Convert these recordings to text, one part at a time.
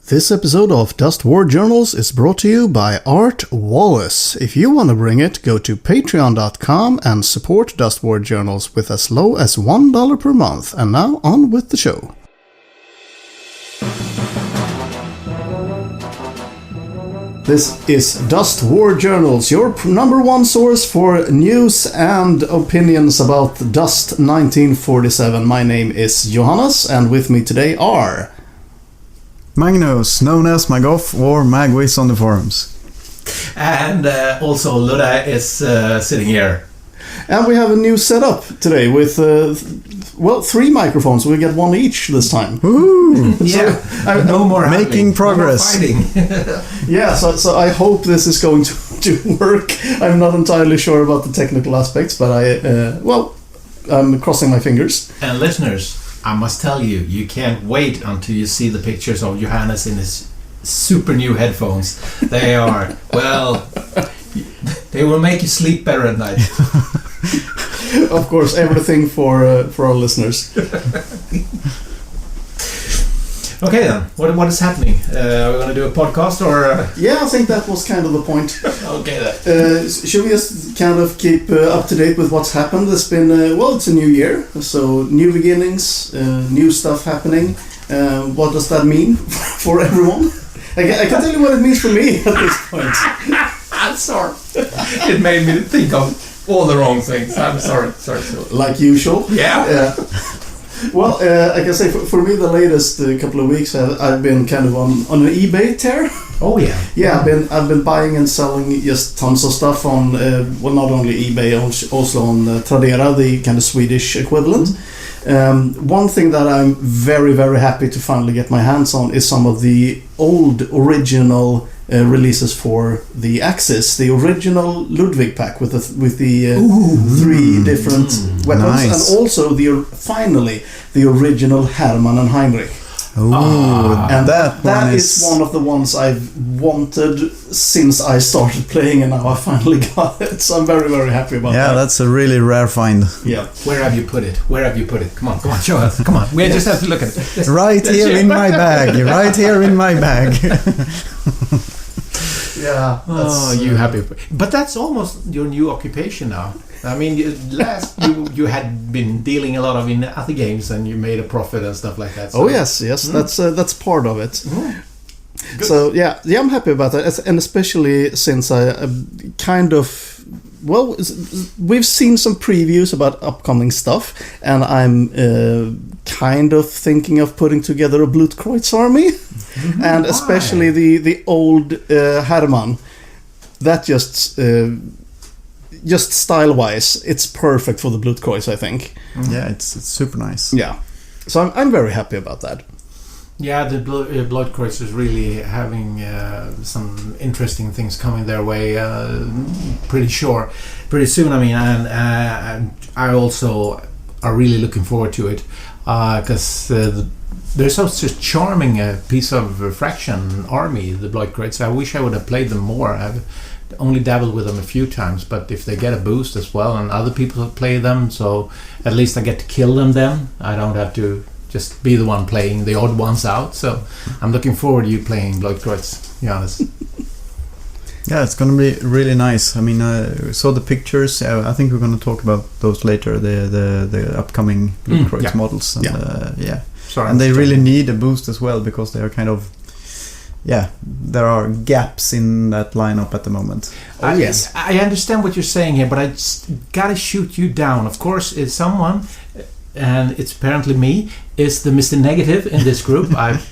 This episode of Dust War Journals is brought to you by Art Wallace. If you want to bring it, go to patreon.com and support Dust War Journals with as low as $1 per month. And now on with the show. This is Dust War Journals, your number one source for news and opinions about Dust 1947. My name is Johannes, and with me today are... Magnus, known as Magoff or Magwiz on the forums. And also Ludda is sitting here. And we have a new setup today with, 3 microphones. We get one each this time. Woohoo! Yeah, no more making progress. No more fighting. Yeah, so I hope this is going to work. I'm not entirely sure about the technical aspects, but I'm crossing my fingers. And listeners, I must tell you, you can't wait until you see the pictures of Johannes in his super new headphones. They are, they will make you sleep better at night. Of course, everything for our listeners. Okay then, what is happening? We're going to do a podcast or... Yeah, I think that was kind of the point. Okay then. Should we just kind of keep up to date with what's happened? It's been, it's a new year, so new beginnings, new stuff happening. What does that mean for everyone? I can tell you what it means for me at this point. I'm sorry. It made me think of all the wrong things. I'm sorry. Like usual. Yeah. Well, I can say for me the latest couple of weeks I've been kind of on an eBay tear. Oh yeah. Yeah, I've been buying and selling just tons of stuff on not only eBay, also on Tradera, the kind of Swedish equivalent. One thing that I'm very, very happy to finally get my hands on is some of the old original releases for the Axis, the original Ludwig pack with the 3 different weapons, nice. And also finally the original Hermann and Heinrich. And that is one of the ones I've wanted since I started playing, and now I finally got it. So I'm very, very happy about that. Yeah, that's a really rare find. Yeah. Where have you put it? Come on, show us. Come on. We just have to look at it. Right here in my bag. Right here in my bag. Yeah. You happy? But that's almost your new occupation now. I mean, you had been dealing a lot of in other games, and you made a profit and stuff like that. So. Oh yes, that's part of it. So yeah, I'm happy about that, and especially since I kind of we've seen some previews about upcoming stuff, and I'm kind of thinking of putting together a Blutkreuz army, and especially the old Hermann. That just style-wise, it's perfect for the Blutkreuz, I think. Yeah, it's super nice. Yeah, so I'm very happy about that. Yeah, the Blutkreuz is really having some interesting things coming their way. Pretty soon. I mean, and I also are really looking forward to it because they're such a charming piece of fraction army, the Blutkreuz. I wish I would have played them more. I've only dabbled with them a few times, but if they get a boost as well and other people play them, so at least I get to kill them then. I don't have to just be the one playing the odd ones out. So I'm looking forward to you playing Blutkreuz, Johannes. Yeah, it's going to be really nice. I mean, I saw the pictures. I think we're going to talk about those later, the upcoming Blutkreuz models. And, Sorry, and they really need a boost as well, because they are kind of... Yeah, there are gaps in that lineup at the moment. Yes, I understand what you're saying here, but I just gotta shoot you down. Of course, it's someone, and it's apparently me, is the Mr. Negative in this group. I've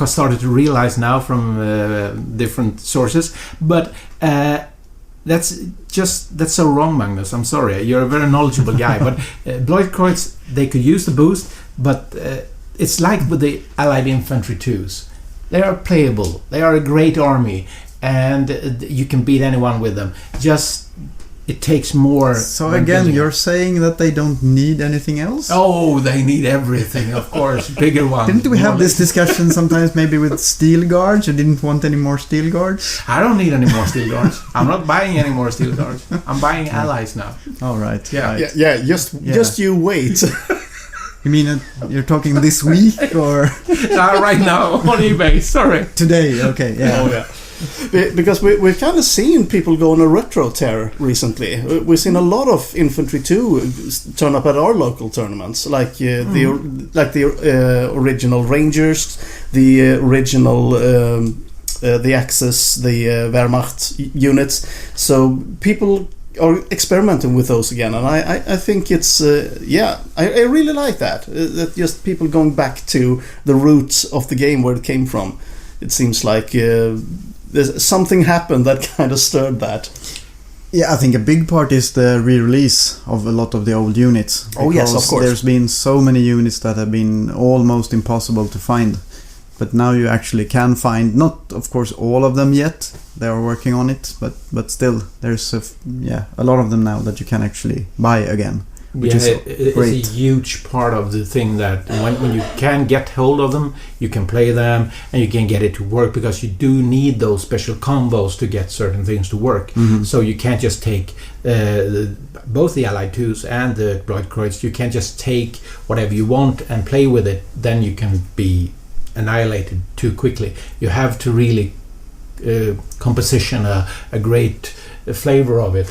started to realize now from different sources, but that's so wrong, Magnus. I'm sorry. You're a very knowledgeable guy, but Blutkreuz, they could use the boost, but it's like with the Allied Infantry 2s. They are playable. They are a great army, and you can beat anyone with them. Just it takes more. So again, you're saying that they don't need anything else? Oh, they need everything, of course. Bigger ones. Didn't we have this discussion sometimes maybe with steel guards? You didn't want any more steel guards? I don't need any more steel guards. I'm not buying any more steel guards. I'm buying allies now. All right. Yeah. Right. Yeah. Just you wait. You mean you're talking this week or Right now on eBay. Sorry. today? Okay, yeah. Oh yeah. Because we've kind of seen people go on a retro tear recently. We've seen a lot of Infantry 2 turn up at our local tournaments, like the original Rangers, the original the Axis, the Wehrmacht units. So people are experimenting with those again, and I think it's I really like that. That just people going back to the roots of the game where it came from. It seems like there's something happened that kind of stirred that. Yeah, I think a big part is the re-release of a lot of the old units. Oh yes, of course. There's been so many units that have been almost impossible to find. But now you actually can find, not of course all of them yet, they are working on it, but still there's a lot of them now that you can actually buy again. Which is it's great. a huge part of the thing that when you can get hold of them, you can play them and you can get it to work, because you do need those special combos to get certain things to work. Mm-hmm. So you can't just take both the Allied 2s and the Broadcroys. You can't just take whatever you want and play with it. Then you can be annihilated too quickly. You have to really composition a great flavor of it.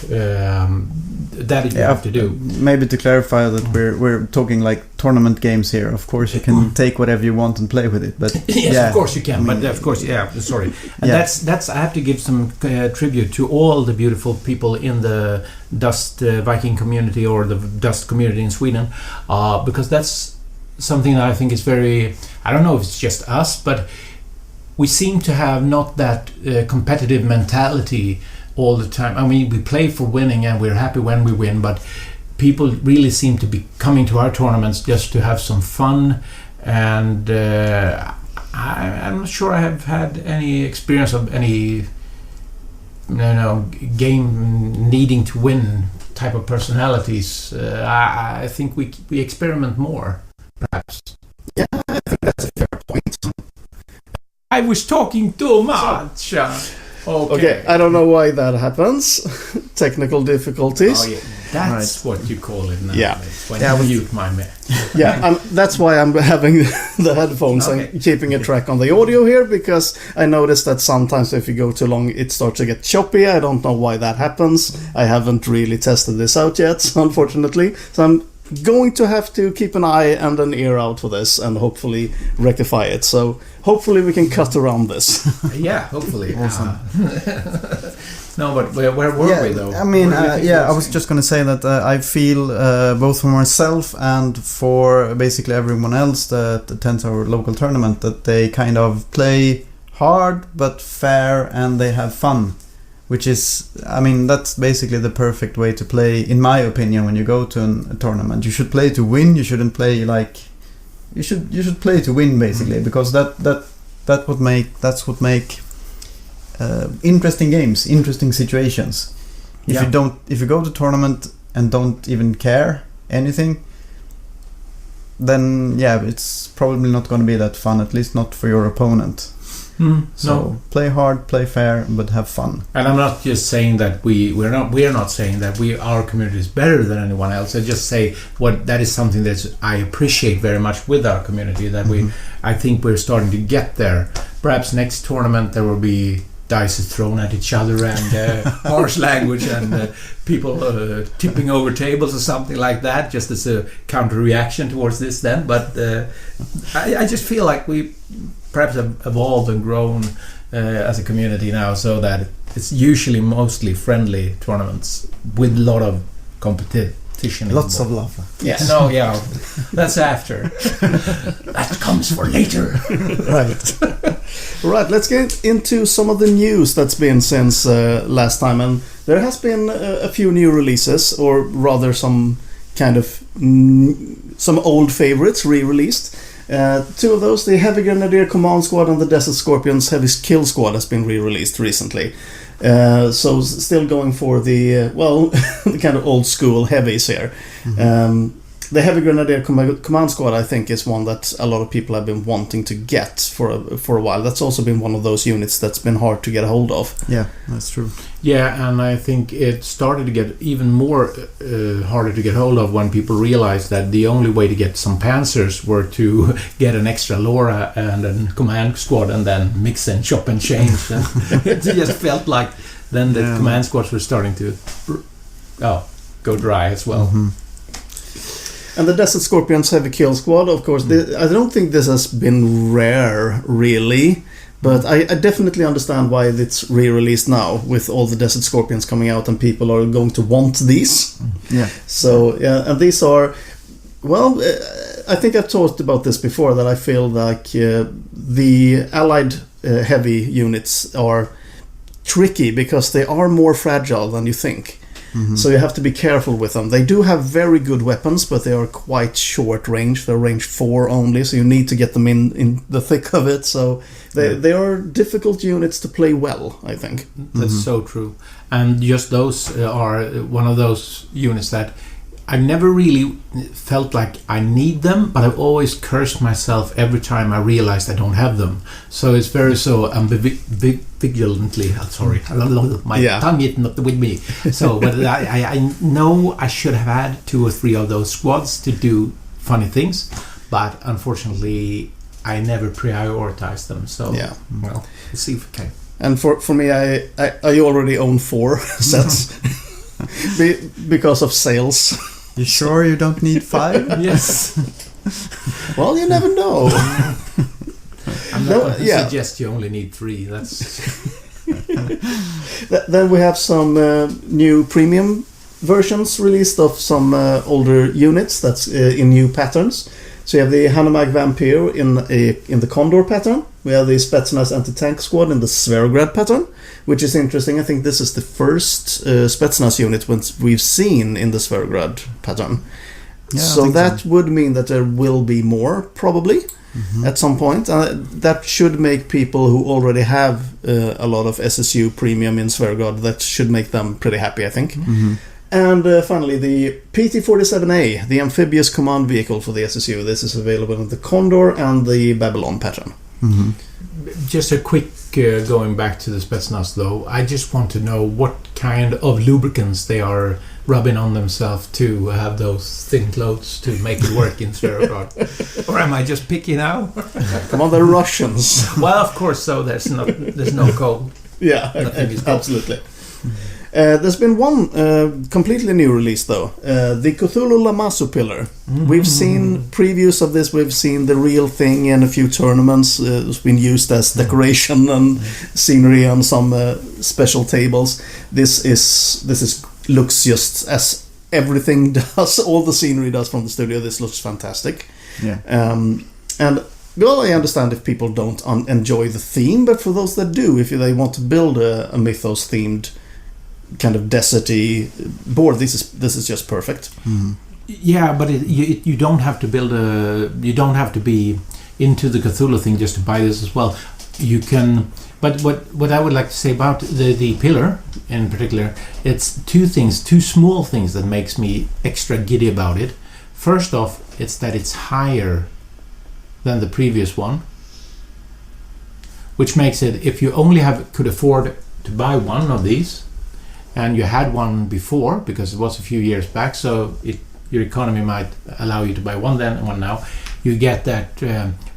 That you have to do. Maybe to clarify that we're talking like tournament games here. Of course, you can take whatever you want and play with it. But yes, of course you can. But of course, sorry. And that's I have to give some tribute to all the beautiful people in the Dust Viking community or the Dust community in Sweden, because that's something that I think is very. I don't know if it's just us, but we seem to have not that competitive mentality all the time. I mean, we play for winning and we're happy when we win, but people really seem to be coming to our tournaments just to have some fun, and I'm not sure I have had any experience of any game needing to win type of personalities. I think we experiment more, perhaps. Yeah, I think that's a fair point. I was talking too much. Okay, I don't know why that happens. Technical difficulties. Oh, yeah. That's what you call it now. Yeah. When you mute my man. Yeah, that's why I'm having the headphones and keeping a track on the audio here, because I noticed that sometimes if you go too long, it starts to get choppy. I don't know why that happens. I haven't really tested this out yet, unfortunately. So I'm going to have to keep an eye and an ear out for this and hopefully rectify it. So hopefully we can cut around this. Yeah, hopefully. Awesome. No, but where were we though? I mean, I was just going to say that I feel both for myself and for basically everyone else that attends our local tournament that they kind of play hard but fair and they have fun. Which is, I mean, that's basically the perfect way to play, in my opinion, when you go to a tournament. You should play to win. You shouldn't play like... You should play to win, basically, because that's what make interesting games, interesting situations. If you go to tournament and don't even care anything, then it's probably not going to be that fun, at least not for your opponent. So play hard, play fair, but have fun. And I'm not just saying that we're not saying that our community is better than anyone else. I just say that is something that I appreciate very much with our community. That I think we're starting to get there. Perhaps next tournament there will be dice thrown at each other and harsh language and people tipping over tables or something like that, just as a counter reaction towards this. Then, but I just feel like we perhaps have evolved and grown as a community now, so that it's usually mostly friendly tournaments with a lot of competition. Lots of love. Yes. That's after. That comes for later. Right, let's get into some of the news that's been since last time, and there has been a few new releases, or rather some kind of some old favorites re-released. Two of those, the Heavy Grenadier Command Squad and the Desert Scorpions Heavy Kill Squad, has been re-released recently. So still going for the the kind of old school heavies here. The Heavy Grenadier Command Squad, I think, is one that a lot of people have been wanting to get for a while. That's also been one of those units that's been hard to get a hold of. Yeah, that's true. Yeah, and I think it started to get even more harder to get hold of when people realized that the only way to get some Panzers were to get an extra LoRa and a command squad and then mix and chop and change. And it just felt like then the command squads were starting to go dry as well. Mm-hmm. And the Desert Scorpions Heavy Kill Squad, of course, I don't think this has been rare, really. But I definitely understand why it's re-released now, with all the Desert Scorpions coming out and people are going to want these. Yeah. So, yeah, and these are... Well, I think I've talked about this before, that I feel like the Allied heavy units are tricky because they are more fragile than you think. Mm-hmm. So you have to be careful with them. They do have very good weapons, but they are quite short range. They're range 4 only, so you need to get them in the thick of it. So they are difficult units to play well, I think. That's so true. And just those are one of those units that I've never really felt like I need them, but I've always cursed myself every time I realized I don't have them. So it's very so vigilantly. Sorry, my tongue is not with me. So, but I know I should have had 2 or 3 of those squads to do funny things, but unfortunately, I never prioritized them. So, well, let's see if we can. And for me, I already own 4 sets because of sales. You sure you don't need 5? Yes. Well, you never know. I'm not going to suggest you only need 3. That's. Then we have some new premium versions released of some older units that's in new patterns. So you have the Hanomag Vampire in the Condor pattern. We have the Spetsnaz Anti-Tank Squad in the Sverograd pattern, which is interesting. I think this is the first Spetsnaz unit we've seen in the Sverograd pattern. Yeah, so that would mean that there will be more, probably, at some point. That should make people who already have a lot of SSU premium in Sverograd, that should make them pretty happy, I think. Mm-hmm. And finally, the PT-47A, the amphibious command vehicle for the SSU. This is available in the Condor and the Babylon pattern. Mm-hmm. Just a quick going back to the Spetsnaz, though. I just want to know what kind of lubricants they are rubbing on themselves to have those thin clothes to make it work in Sverograd. Or am I just picky now? Come on, they're Russians. Well, of course, so there's no cold. Yeah, absolutely. There's been one completely new release, though. The Cthulhu Lamasu Pillar. Mm-hmm. We've seen previews of this. We've seen the real thing in a few tournaments. It's been used as decoration and scenery on some special tables. This looks just as everything does. All the scenery does from the studio. This looks fantastic. Yeah. And well, I understand if people don't enjoy the theme, but for those that do, if they want to build a mythos themed kind of deserty board, this is just perfect. Mm-hmm. Yeah, but you don't have to build you don't have to be into the Cthulhu thing just to buy this as well. You can, but what I would like to say about the pillar in particular, it's 2 small things that makes me extra giddy about it. First off, it's that it's higher than the previous one, which makes it, if you only could afford to buy one of these, and you had one before because it was a few years back, so your economy might allow you to buy one then and one now, you get that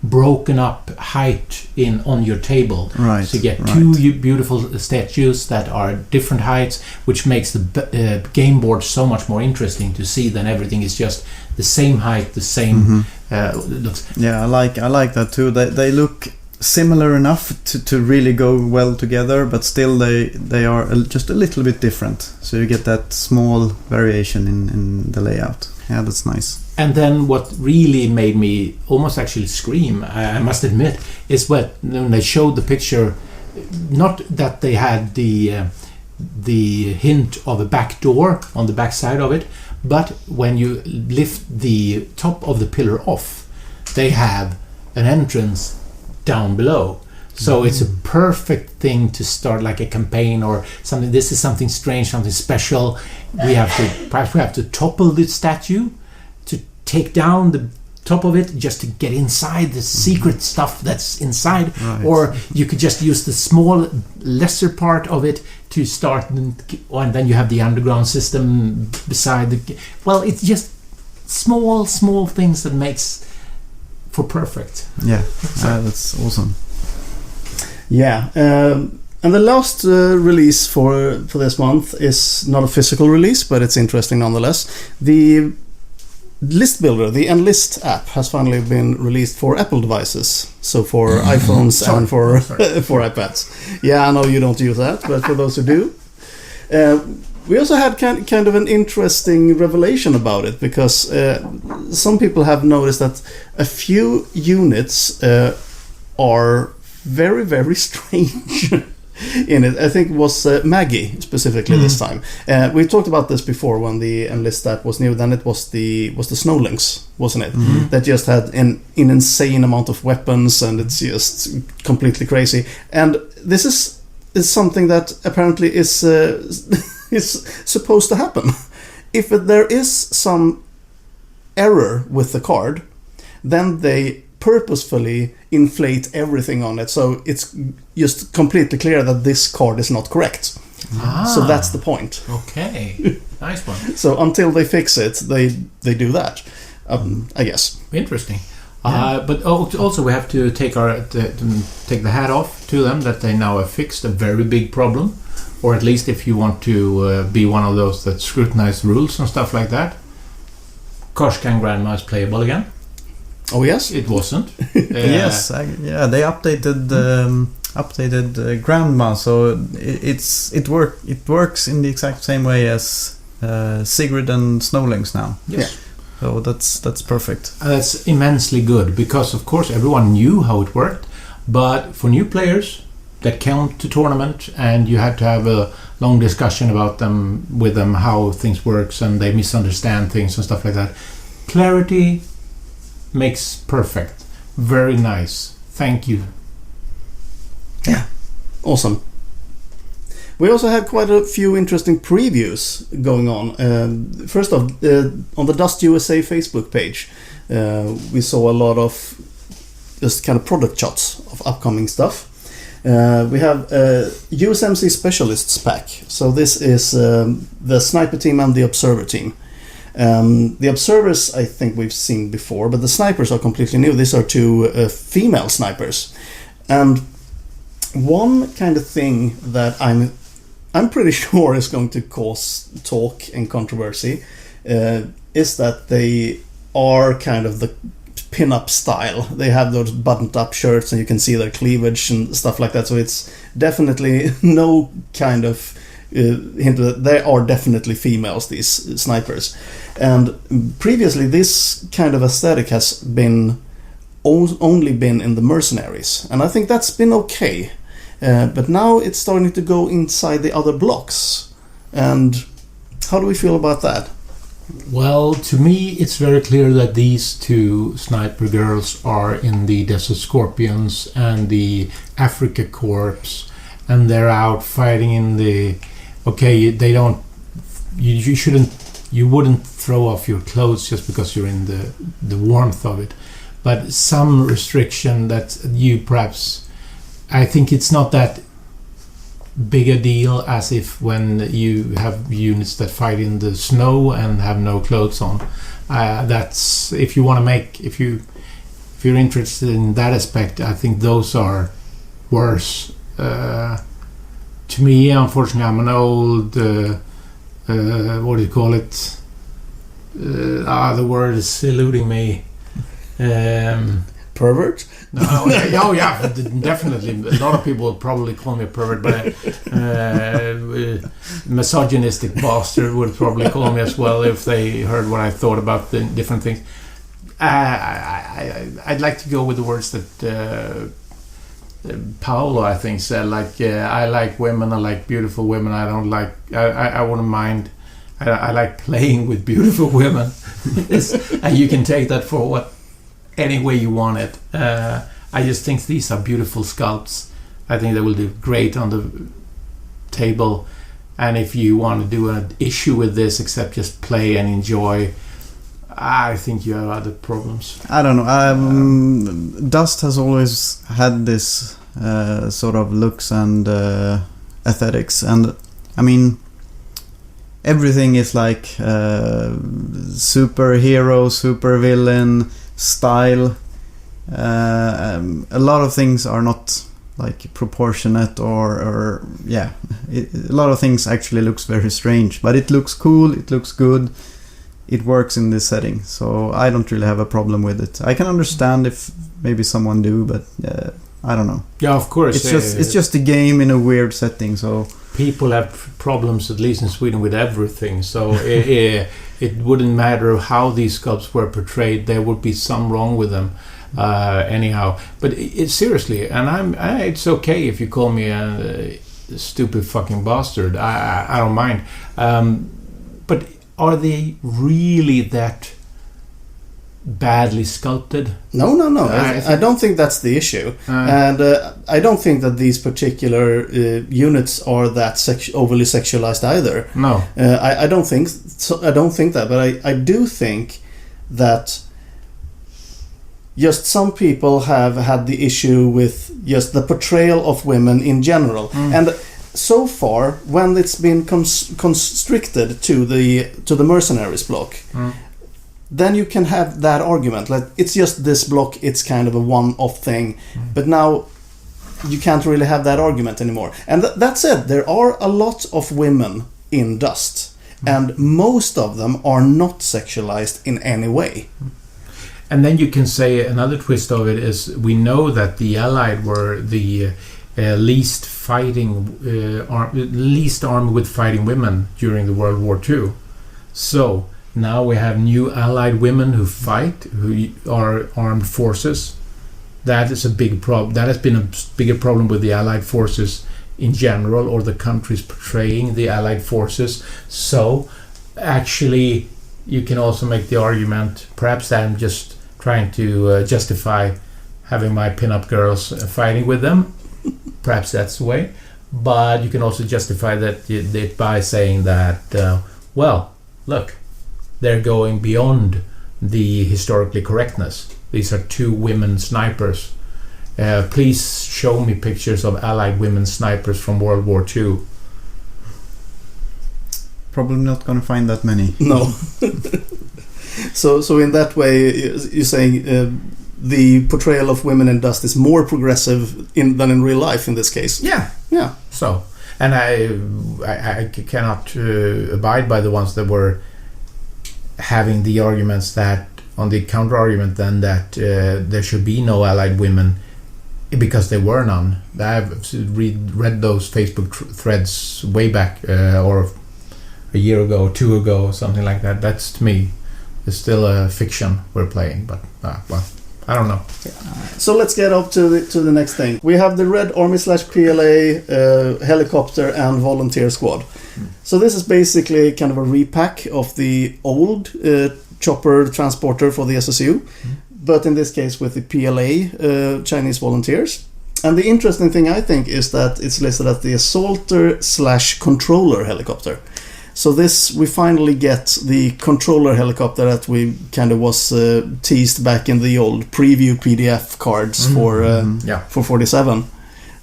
broken up height on your table. Right. So you get 2 beautiful statues that are different heights, which makes the game board so much more interesting to see than everything is just the same height, the same looks. Yeah, I like that too. They look similar enough to really go well together, but still they are just a little bit different. So you get that small variation in the layout. Yeah, that's nice. And then what really made me almost actually scream, I must admit, is when they showed the picture, not that they had the hint of a back door on the back side of it, but when you lift the top of the pillar off, they have an entrance down below. So it's a perfect thing to start like a campaign or something. This is something strange, something special. Perhaps we have to topple the statue take down the top of it just to get inside the secret stuff that's inside, or you could just use the small lesser part of it to start, and then you have the underground system beside the. Well, it's just small things that makes for perfect. Yeah, that's awesome. Yeah, and the last release for this month is not a physical release, but it's interesting nonetheless. The List Builder, the Enlist app, has finally been released for Apple devices. So for iPhones and for iPads. Yeah, I know you don't use that, but for those who do. We also had kind of an interesting revelation about it, because some people have noticed that a few units are very, very strange in it. I think it was Maggie specifically this time. We talked about this before when the Enlist app was new. Then it was the Snowlings, wasn't it? That just had an insane amount of weapons, and it's just completely crazy. And this is something that apparently is supposed to happen. If there is some error with the card, then they purposefully inflate everything on it, so it's just completely clear that this card is not correct. So that's the point. Okay, nice one. So until they fix it, they do that. I guess. Interesting. But also we have to take the hat off to them that they now have fixed a very big problem, or at least if you want to be one of those that scrutinize rules and stuff like that. Koshkan Grandma is playable again. Oh yes, it wasn't. Yes, they updated Grandma, so it works in the exact same way as Sigrid and Snowlings now. Yes. Yeah. So that's perfect. That's immensely good, because of course everyone knew how it worked, but for new players that came to tournament and you had to have a long discussion about with them how things works, and they misunderstand things and stuff like that. Clarity makes perfect. Very nice. Thank you. Yeah. Awesome. We also had quite a few interesting previews going on. First off, on the Dust USA Facebook page, we saw a lot of just kind of product shots of upcoming stuff. We have USMC Specialists pack. So this is the Sniper team and the Observer team. The Observers I think we've seen before, but the Snipers are completely new. These are two female snipers. And one kind of thing that I'm pretty sure is going to cause talk and controversy is that they are kind of the pin-up style. They have those buttoned-up shirts and you can see their cleavage and stuff like that. So it's definitely no kind of hint that they are definitely females, these snipers. And previously this kind of aesthetic has been only been in the mercenaries, and I think that's been okay. But now it's starting to go inside the other blocks. And how do we feel about that? Well, to me, it's very clear that these two sniper girls are in the Desert Scorpions and the Africa Corps, and they're out fighting in the. Okay, they don't. You wouldn't throw off your clothes just because you're in the warmth of it, but some restriction that you perhaps. I think it's not that big a deal as if when you have units that fight in the snow and have no clothes on. That's if you want to make if you're interested in that aspect. I think those are worse. To me, unfortunately, I'm an old what do you call it? The word is eluding me. Pervert? No, yeah, definitely. A lot of people would probably call me a pervert, but misogynistic bastard would probably call me as well if they heard what I thought about the different things. I'd like to go with the words that Paolo, I think, said. Like, I like women, I like beautiful women. I don't like. I wouldn't mind. I like playing with beautiful women, and you can take that for what. Any way you want it. I just think these are beautiful sculpts. I think they will do great on the table. And if you want to do an issue with this, except just play and enjoy, I think you have other problems. I don't know. Dust has always had this sort of looks and aesthetics, and I mean, everything is like superhero, supervillain style. A lot of things are not like proportionate, or a lot of things actually looks very strange, but it looks cool, it looks good, it works in this setting, so I don't really have a problem with it. I can understand if maybe someone do, but I don't know. Yeah, of course. It's just a game in a weird setting, so people have problems, at least in Sweden, with everything, so it wouldn't matter how these sculpts were portrayed, there would be some wrong with them. Anyhow, but it's seriously, and it's okay if you call me a stupid fucking bastard. I don't mind. But are they really that badly sculpted? No. I don't think that's the issue, and I don't think that these particular units are that overly sexualized either. No, I don't think so. I don't think that, but I do think that. Just some people have had the issue with just the portrayal of women in general, and so far, when it's been constricted to the mercenaries block, then you can have that argument. Like, it's just this block; it's kind of a one-off thing. But now you can't really have that argument anymore. And that said, there are a lot of women in Dust, and most of them are not sexualized in any way. And then you can say another twist of it is we know that the Allied were the least armed with fighting women during the World War II. So now we have new Allied women who fight, who are armed forces. That is a big problem. That has been a bigger problem with the Allied forces in general, or the countries portraying the Allied forces. So actually, you can also make the argument, perhaps I'm just trying to justify having my pin-up girls fighting with them. Perhaps that's the way. But you can also justify that by saying that, well, look, they're going beyond the historically correctness. These are two women snipers. Please show me pictures of Allied women snipers from World War II. Probably not going to find that many. No. So in that way, you're saying the portrayal of women in Dust is more progressive than in real life in this case. Yeah. So, and I cannot abide by the ones that were having the arguments that on the counter argument then that there should be no Allied women because there were none. I've read those Facebook threads way back, or a year ago, 2 ago, something like that. That's, to me, it's still a fiction we're playing, but well, I don't know. So let's get up to the next thing. We have the Red Army / PLA helicopter and volunteer squad. So this is basically kind of a repack of the old chopper transporter for the SSU, but in this case with the PLA Chinese volunteers. And the interesting thing, I think, is that it's listed as the assaulter / controller helicopter. So this, we finally get the controller helicopter that we kind of was teased back in the old preview PDF cards for 47.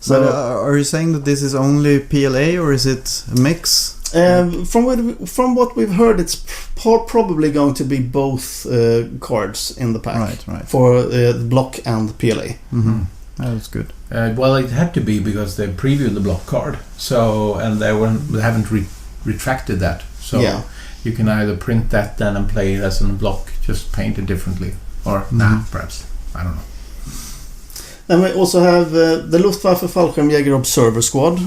So but, are you saying that this is only PLA, or is it a mix? From what we've heard, it's probably going to be both cards in the pack, right. for the block and PLA. That's good. Well, it had to be because they previewed the block card, so and they haven't retracted that, so you can either print that then and play it as a block, just painted differently, or perhaps, I don't know. Then we also have the Luftwaffe Fallschirmjäger Observer Squad.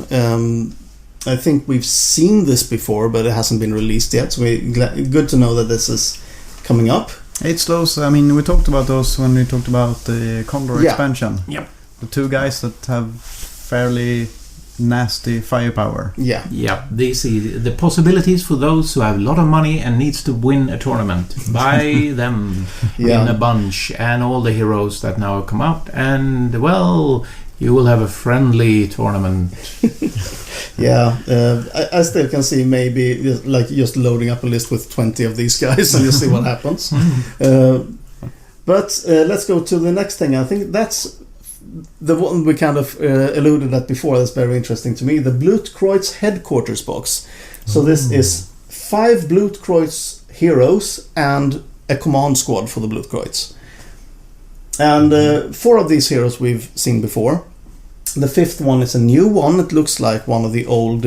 I think we've seen this before, but it hasn't been released yet, so good to know that this is coming up. It's those, I mean, we talked about those when we talked about the Condor expansion. Yep. The two guys that have fairly nasty firepower. Yeah, they see the possibilities for those who have a lot of money and needs to win a tournament. Buy them in a bunch, and all the heroes that now come out. And well, You will have a friendly tournament. Yeah, I still can see maybe just loading up a list with 20 of these guys and you see what happens. But let's go to the next thing. I think that's the one we kind of alluded at before. That's very interesting to me. The Blutkreuz headquarters box. So this is 5 Blutkreuz heroes and a command squad for the Blutkreuz. And 4 of these heroes we've seen before. The 5th one is a new one. It looks like one of the old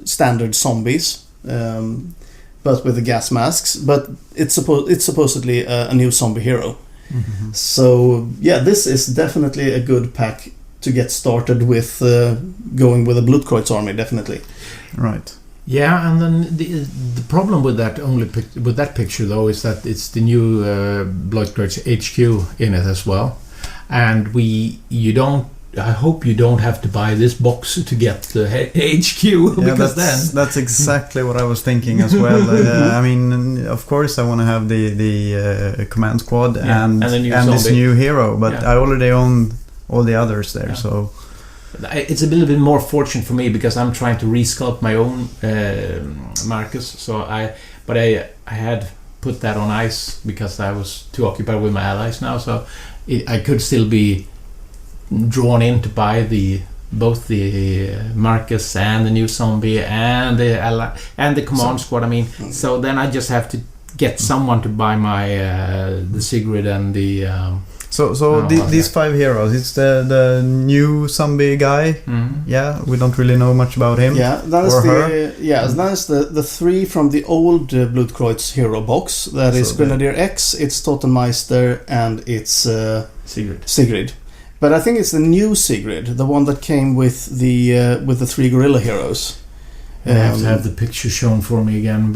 standard zombies, but with the gas masks. But it's supposedly a new zombie hero. Mm-hmm. So yeah, this is definitely a good pack to get started with going with a Blutkreuz army, definitely. Right. Yeah, and then the problem with that with that picture though is that it's the new Blutkreuz HQ in it as well, and I hope you don't have to buy this box to get the HQ, because that's exactly what I was thinking as well. I mean, of course, I want to have the command squad and this new hero, but I already own all the others there, so. It's a little bit more fortunate for me because I'm trying to resculpt my own Marcus. So I had put that on ice because I was too occupied with my allies now. So I could still be drawn in to buy both the Marcus and the new zombie and the command squad. I mean, so then I just have to get someone to buy my the Sigrid and the. These 5 heroes, it's the new zombie guy. Mm-hmm. Yeah, we don't really know much about him. Yeah, that is the 3 from the old Blutkreuz hero box. That is Grenadier X, it's Totenmeister, and it's Sigrid. But I think it's the new Sigrid, the one that came with the 3 gorilla heroes. I have to have the picture shown for me again.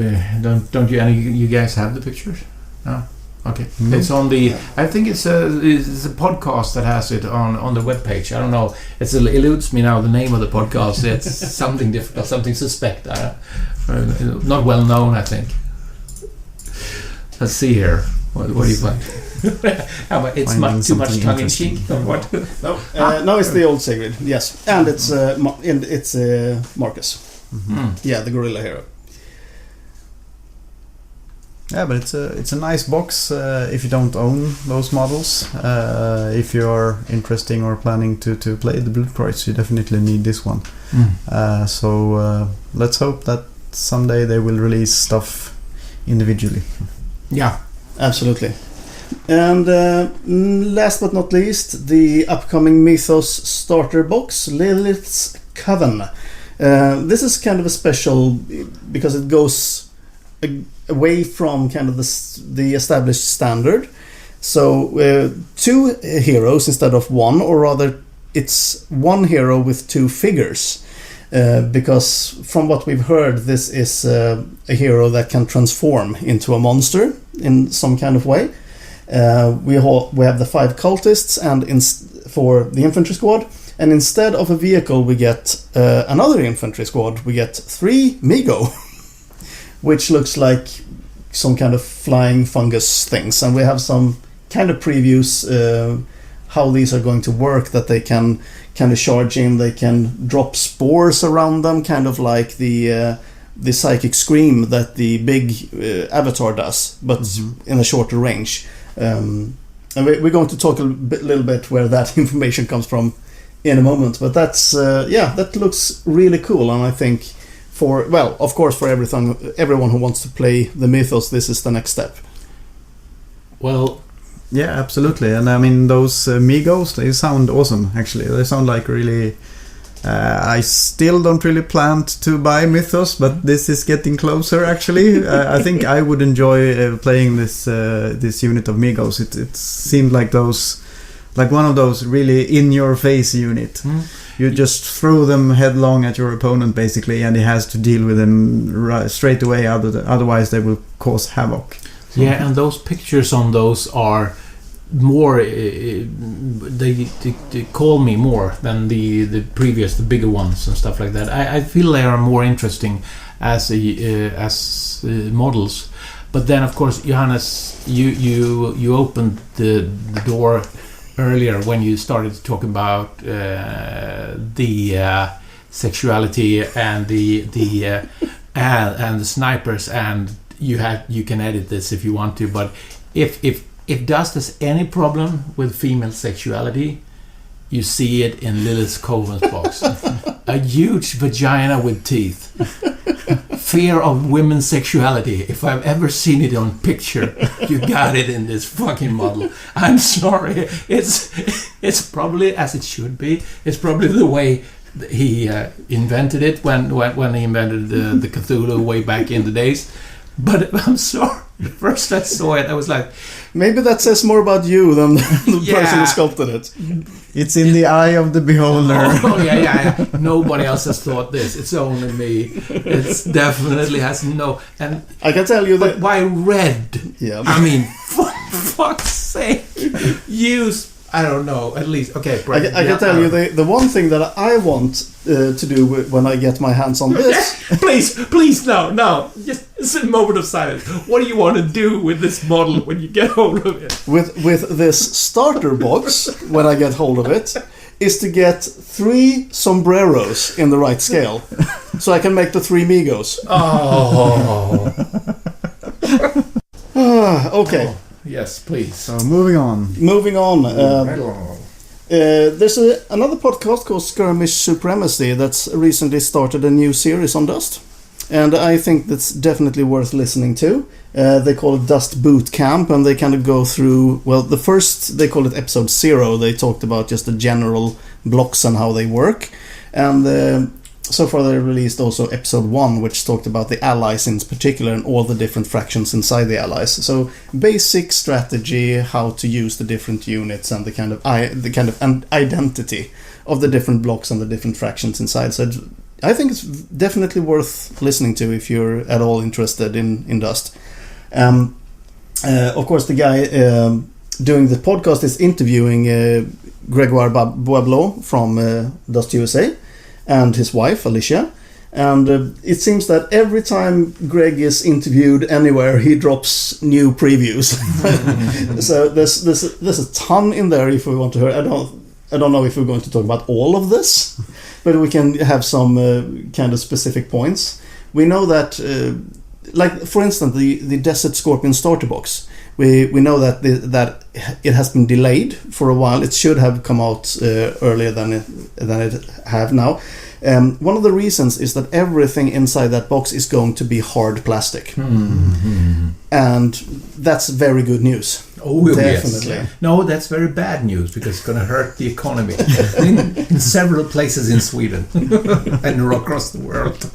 Don't you? Any you guys have the pictures? No. Okay, it's on the. I think it's a podcast that has it on the webpage. I don't know. It eludes me now the name of the podcast. It's something different, something suspect. Not well known, I think. Let's see here. What do you think? It's too much tongue in cheek or what? No, it's the old Sigrid. Yes, and it's Marcus. Mm-hmm. Yeah, the gorilla hero. Yeah, but it's a nice box if you don't own those models. If you're interested or planning to play the Blutkreuz, you definitely need this one. So let's hope that someday they will release stuff individually. Yeah, absolutely. And last but not least, the upcoming Mythos starter box, Lilith's Coven. This is kind of a special because it goes away from kind of the established standard. So 2 heroes instead of 1, or rather it's 1 hero with 2 figures. Because from what we've heard, this is a hero that can transform into a monster in some kind of way. We have the 5 cultists and for the infantry squad, and instead of a vehicle we get another infantry squad. We get 3 Migo, which looks like some kind of flying fungus things, and we have some kind of previews how these are going to work, that they can kind of charge in, they can drop spores around them, kind of like the psychic scream that the big avatar does, but in a shorter range. And we're going to talk a little bit where that information comes from in a moment, but that looks really cool, and I think of course for everyone who wants to play the Mythos, this is the next step. Well, yeah, absolutely. And I mean, those Migos, they sound awesome, actually. They sound like really... I still don't really plan to buy Mythos, but this is getting closer, actually. I think I would enjoy playing this unit of Migos. It seemed like one of those really in-your-face unit. You just throw them headlong at your opponent, basically, and he has to deal with them straight away, otherwise they will cause havoc. Yeah, and those pictures on those are more... they call me more than the previous, the bigger ones and stuff like that. I feel they are more interesting as models. But then, of course, Johannes, you opened the door earlier when you started talking about the sexuality and the snipers, and you can edit this if you want to, but if Dust has any problem with female sexuality, you see it in Lilith Coven's box. A huge vagina with teeth. Fear of women's sexuality. If I've ever seen it on picture, you got it in this fucking model. I'm sorry. It's probably as it should be. It's probably the way he invented it when he invented the Cthulhu way back in the days. But I'm sorry. First I saw it, I was like... Maybe that says more about you than the person who sculpted it. It's in the eye of the beholder. Yeah. Nobody else has thought this. It's only me. It definitely has no... And I can tell you that... But why red? Yeah. I mean, for fuck's sake. Use... I don't know, at least... Okay, I can tell you the one thing that I want to do when I get my hands on this... Please, no. Just it's a moment of silence. What do you want to do with this model when you get hold of it? With this starter box, when I get hold of it, is to get 3 sombreros in the right scale. So I can make the 3 Migos. Oh. Okay. Oh. Yes, please. So moving on. There's another podcast called Skirmish Supremacy that's recently started a new series on Dust. And I think that's definitely worth listening to. They call it Dust Boot Camp, and they kind of go through... Well, the first, they call it episode 0. They talked about just the general blocks and how they work. And... so far they released also episode 1, which talked about the allies in particular and all the different fractions inside the allies. So basic strategy, how to use the different units and the kind of identity of the different blocks and the different fractions inside. So I think it's definitely worth listening to if you're at all interested in Dust. Of course, the guy doing the podcast is interviewing Grégoire Boisblot from Dust USA. And his wife, Alicia. And it seems that every time Greg is interviewed anywhere, he drops new previews. So there's a ton in there if we want to hear. I don't know if we're going to talk about all of this, but we can have some kind of specific points. We know that, like for instance, the Desert Scorpion starter box. We know that it has been delayed for a while. It should have come out earlier than it have now. One of the reasons is that everything inside that box is going to be hard plastic, and that's very good news. Oh, definitely. Yes. No, that's very bad news because it's going to hurt the economy in several places in Sweden and across the world.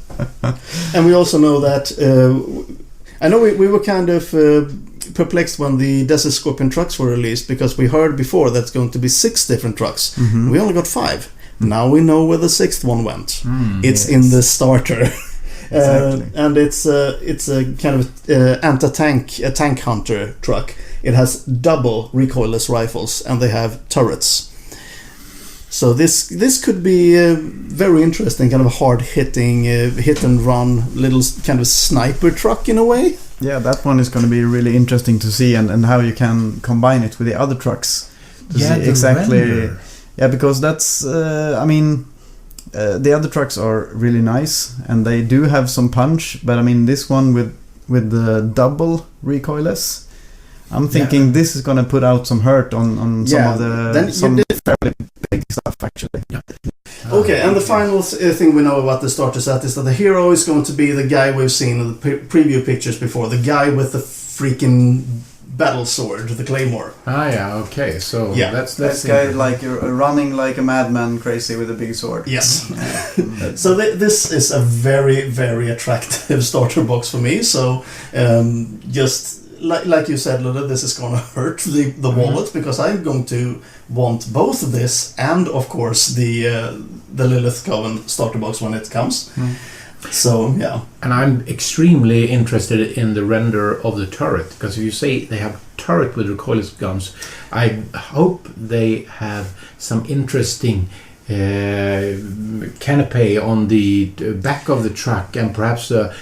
And we also know that. I know we were kind of. Perplexed when the Desert Scorpion trucks were released because we heard before that's going to be 6 different trucks. Mm-hmm. We only got 5. Now we know where the 6th one went. It's in the starter. Exactly. And it's a kind of a tank hunter truck. It has double recoilless rifles and they have turrets. So this could be very interesting, kind of a hard-hitting, hit-and-run little kind of sniper truck in a way. Yeah, that one is going to be really interesting to see, and how you can combine it with the other trucks. Exactly. Render. Yeah, because that's, the other trucks are really nice, and they do have some punch, but I mean, this one with the double recoilless, I'm thinking this is going to put out some hurt on some of the fairly big stuff, actually. Yeah. Okay, and the final thing we know about the starter set is that the hero is going to be the guy we've seen in the preview pictures before, the guy with the freaking battle sword, the claymore. Okay, so that's guy like running like a madman, crazy with a big sword. Yes. So this is a very, very attractive starter box for me. So just like you said, Ludde, this is going to hurt the wallet because I'm going to want both this and, of course, the Lilith Coven starter box when it comes. So, yeah. And I'm extremely interested in the render of the turret, because if you say they have turret with recoilless guns, I hope they have some interesting canopy on the back of the truck and perhaps a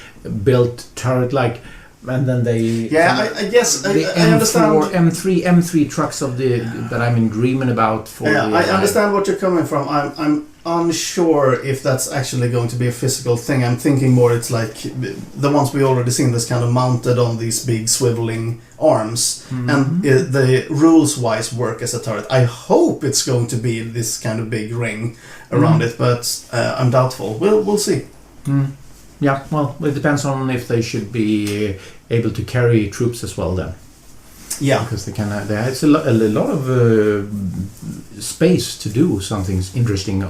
built turret like and then they I guess the I understand. M3 trucks of the that I'm in dreaming about for. Yeah, the, I understand what you're coming from. I'm unsure if that's actually going to be a physical thing. I'm thinking more it's like the ones we already seen, this kind of mounted on these big swiveling arms, and the rules-wise work as a turret. I hope it's going to be this kind of big ring around it, but I'm doubtful. We'll see. Yeah, well, it depends on if they should be able to carry troops as well then. Yeah, because they can. It's a lot of space to do something interesting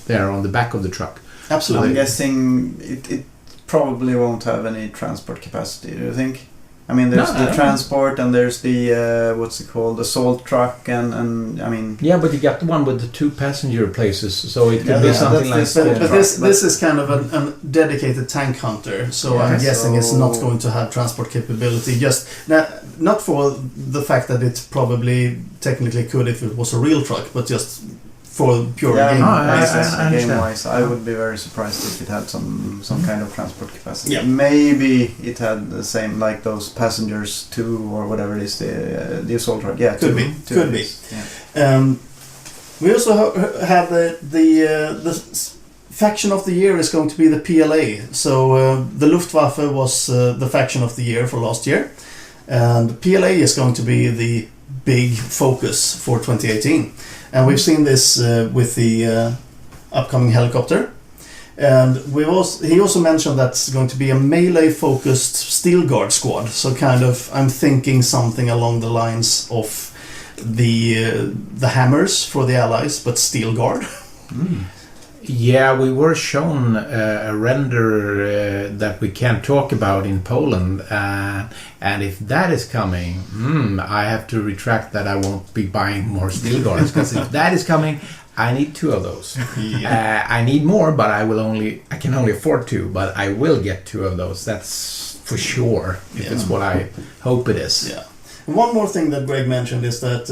there on the back of the truck. absolutely. I'm guessing it probably won't have any transport capacity. Do you think? I mean, there's the transport and there's the what's it called, the salt truck, and I mean. Yeah, but you got the one with the 2 passenger places, so it could be something like. But this is kind of a dedicated tank hunter, so I'm guessing it's not going to have transport capability. Just not for the fact that it probably technically could if it was a real truck, but just for pure game-wise, I would be very surprised if it had some kind of transport capacity. Yeah. Maybe it had the same, like those passengers 2 or whatever it is, the assault truck. Yeah, could be. Yeah. We also have the faction of the year is going to be the PLA. So the Luftwaffe was the faction of the year for last year, and PLA is going to be the big focus for 2018. And we've seen this with the upcoming helicopter. And he also mentioned that's going to be a melee-focused Steel Guard squad. So kind of, I'm thinking something along the lines of the hammers for the Allies, but Steel Guard. Yeah, we were shown a render that we can't talk about in Poland, and if that is coming, I have to retract that. I won't be buying more Steel Guards, because if that is coming, I need 2 of those. I need more, but I can only afford 2, but I will get 2 of those. That's for sure. If it's what I hope it is. Yeah. One more thing that Greg mentioned is that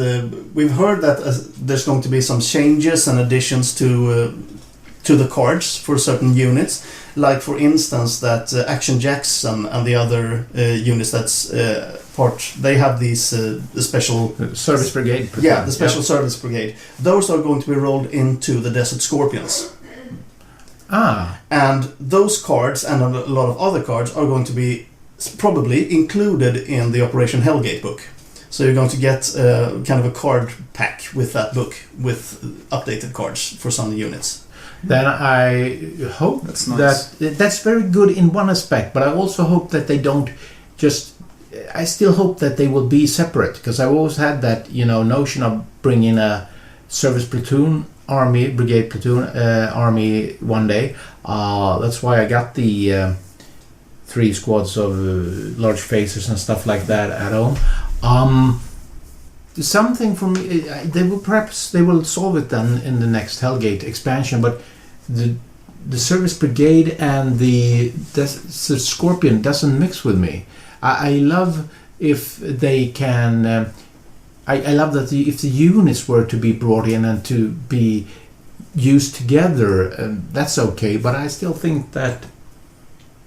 we've heard that there's going to be some changes and additions to the cards for certain units, like for instance that Action Jacks and the other units that's they have these the special Service Brigade. the special Service Brigade. Those are going to be rolled into the Desert Scorpions. And those cards and a lot of other cards are going to be probably included in the Operation Hellgate book. So you're going to get kind of a card pack with that book with updated cards for some units. Then I hope that's very good in one aspect, but I also hope that they don't just. I still hope that they will be separate, because I've always had that notion of bringing a service platoon, brigade platoon, army one day. That's why I got the 3 squads of large phasers and stuff like that at home. Something from they will solve it then in the next Hellgate expansion, but the Service Brigade and the Scorpion doesn't mix with me. I love if they can. I love that if the units were to be brought in and to be used together, that's okay. But I still think that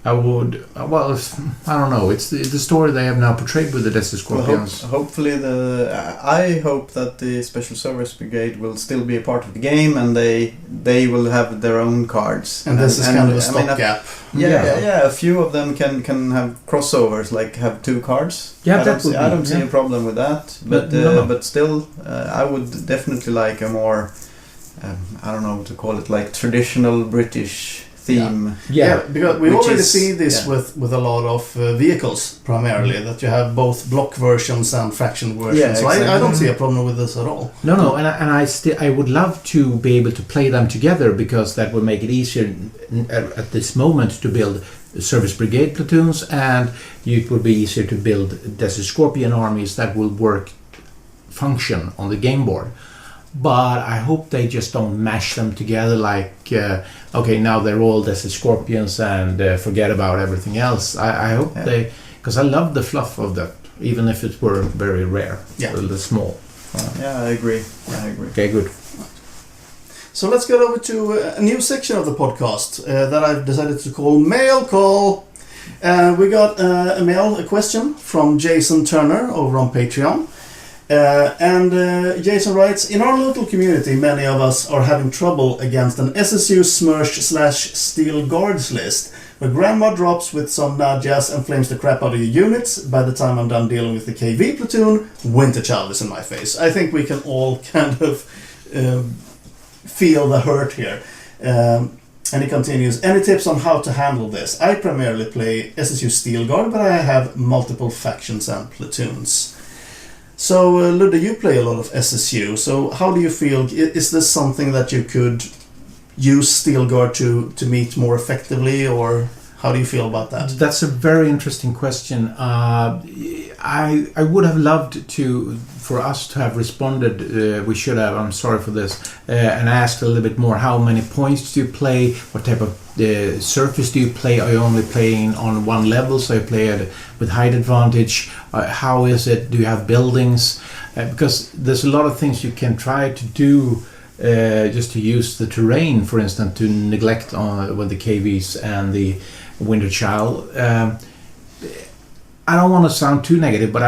I would. Well, I don't know. It's the story they have now portrayed with the Desert Scorpions. Well, hopefully, I hope that the Special Service Brigade will still be a part of the game, and they will have their own cards. And this is kind of a stopgap. Yeah. A few of them can have crossovers, like have 2 cards. Yeah, I don't see a problem with that. But but still, I would definitely like a more I don't know what to call it, like traditional British theme. Yeah, because we already see this with a lot of vehicles primarily, that you have both block versions and faction versions. Yeah, exactly. So I don't see a problem with this at all. No, and I would love to be able to play them together, because that would make it easier at this moment to build Service Brigade platoons, and it would be easier to build Desert Scorpion armies that will function on the game board. But I hope they just don't mash them together like, okay, now they're all Desert Scorpions and forget about everything else. I hope because I love the fluff of that, even if it were very rare, a little small. I agree. Okay, good. So let's get over to a new section of the podcast that I've decided to call Mail Call. We got a question from Jason Turner over on Patreon. Jason writes, in our local community, many of us are having trouble against an SSU Smersh/Steel Guards list, where grandma drops with some Nadjas and flames the crap out of your units. By the time I'm done dealing with the KV platoon, Winter Child is in my face. I think we can all kind of feel the hurt here. And he continues, any tips on how to handle this? I primarily play SSU Steel Guard, but I have multiple factions and platoons. So, Ludde, you play a lot of SSU, so how do you feel? Is this something that you could use Steel Guard to meet more effectively, or how do you feel about that? That's a very interesting question. I would have loved for us to have responded, we should have, I'm sorry for this, and asked a little bit more, how many points do you play, what type of surface do you play, are you only playing on one level, so you play it with height advantage, how is it, do you have buildings, because there's a lot of things you can try to do just to use the terrain, for instance, to neglect with the KVs and the Winter Child. I don't want to sound too negative, but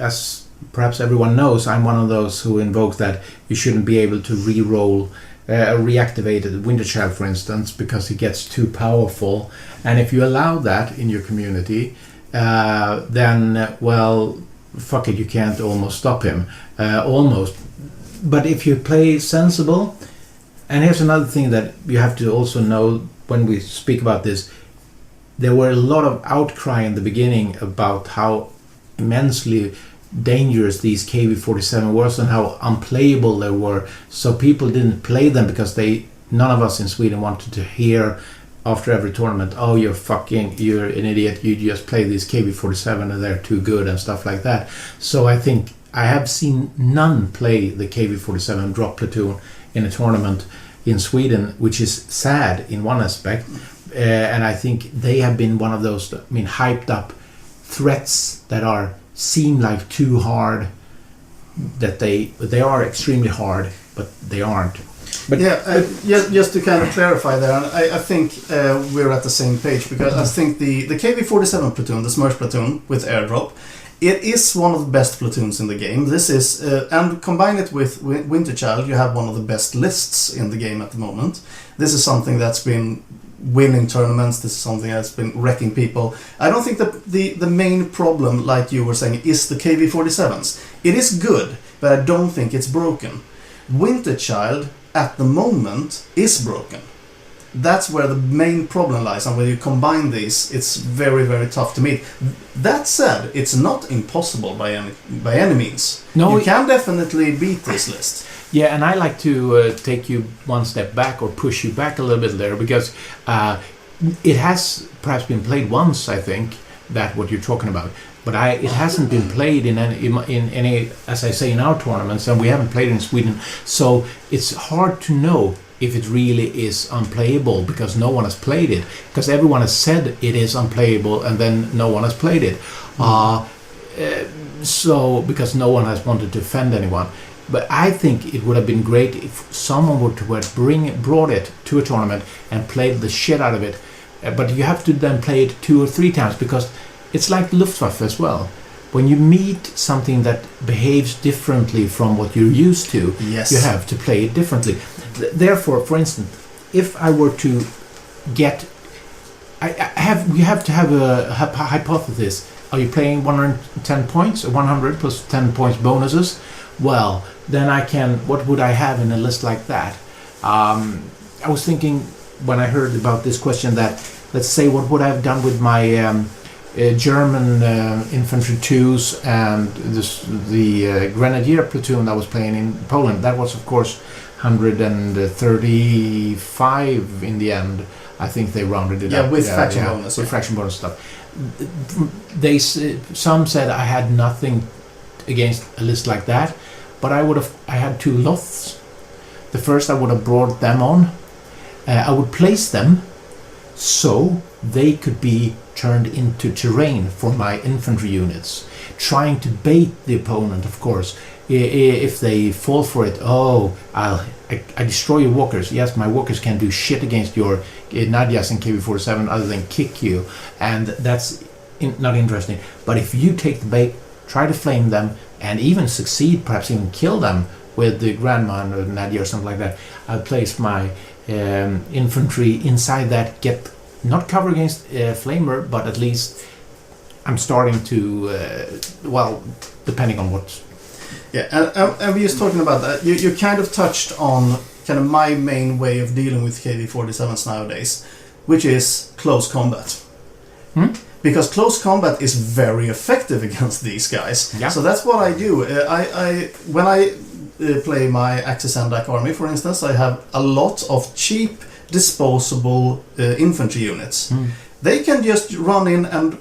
as perhaps everyone knows, I'm one of those who invokes that you shouldn't be able to re-roll a reactivated Winter Child, for instance, because he gets too powerful. And if you allow that in your community, then, well, fuck it, you can't almost stop him. Almost. But if you play sensible, and here's another thing that you have to also know when we speak about this, there were a lot of outcry in the beginning about how immensely dangerous these KV-47 were and how unplayable they were. So people didn't play them because none of us in Sweden wanted to hear after every tournament, oh, you're an idiot, you just play these KV-47 and they're too good and stuff like that. So I think I have seen none play the KV-47 drop platoon in a tournament in Sweden, which is sad in one aspect. And I think they have been one of those, hyped up threats that seem like too hard, that they are extremely hard, but they aren't. But just to kind of clarify there, I think we're at the same page, because I think the KV-47 platoon, the Smersh platoon with airdrop, it is one of the best platoons in the game. This is, and combine it with Winter Child, you have one of the best lists in the game at the moment. This is something that's been winning tournaments. This is something that's been wrecking people. I don't think that the main problem, like you were saying, is the KV-47s. It is good, but I don't think it's broken. Winter Child, at the moment, is broken. That's where the main problem lies, and when you combine these, it's very, very tough to meet. That said, it's not impossible by any means. No, you can definitely beat this list. Yeah, and I like to take you one step back, or push you back a little bit there, because it has perhaps been played once, I think, that what you're talking about. But it hasn't been played in any, as I say, in our tournaments, and we haven't played it in Sweden. So it's hard to know if it really is unplayable, because no one has played it. Because everyone has said it is unplayable, and then no one has played it. So because no one has wanted to offend anyone. But I think it would have been great if someone would have brought it to a tournament and played the shit out of it. But you have to then play it 2 or 3 times, because it's like Luftwaffe as well. When you meet something that behaves differently from what you're used to, yes, you have to play it differently. Therefore, for instance, if I were to get... we have to have a hypothesis. Are you playing 110 points, or 100 plus 10 points bonuses? Well, then what would I have in a list like that? I was thinking, when I heard about this question, that, let's say, what would I have done with my German infantry 2s and the Grenadier platoon that was playing in Poland? That was, of course, 135 in the end. I think they rounded it up. With faction bonus. With faction bonus stuff. Some said I had nothing against a list like that, but I had 2 Loths. The first I would have brought them on. I would place them So they could be turned into terrain for my infantry units, trying to bait the opponent, of course. If they fall for it, I destroy your walkers. Yes, my walkers can do shit against your Nadias and KV-47 other than kick you, and that's not interesting. But if you take the bait, try to flame them, and even succeed, perhaps even kill them with the Grandma or Nadia or something like that, I'll place my infantry inside that, get not cover against flamer, but at least I'm starting to, depending on what. Yeah, and we're just talking about that. You kind of touched on kind of my main way of dealing with KV-47s nowadays, which is close combat. Because close combat is very effective against these guys. Yeah. So that's what I do. When I play my Axis Andak army, for instance, I have a lot of cheap, disposable infantry units. They can just run in and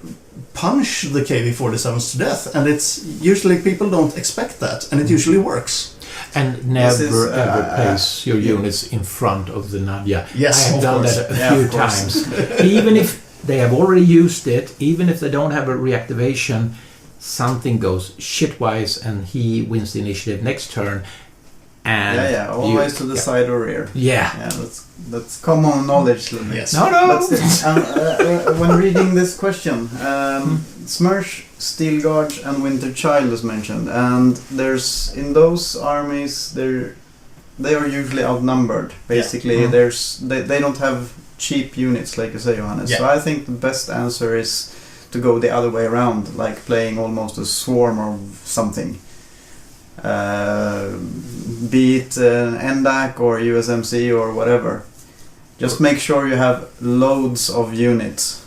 punch the KV-47s to death, and it's usually people don't expect that, and it usually works. And never ever place your units in front of the Nadia. Yes, I have done course. that a few times. Even if they have already used it, even if they don't have a reactivation, something goes shitwise and he wins the initiative next turn. And always to the side or rear. Yeah, that's common knowledge. Yes. No. But when reading this question, Smersh, Steel Guard, and Winter Child is mentioned, and there's in those armies they are usually outnumbered. Basically, they don't have cheap units like you say, Johannes. Yeah. So I think the best answer is to go the other way around, like playing almost a swarm or something. Be it NDAC or USMC or whatever. Just make sure you have loads of units.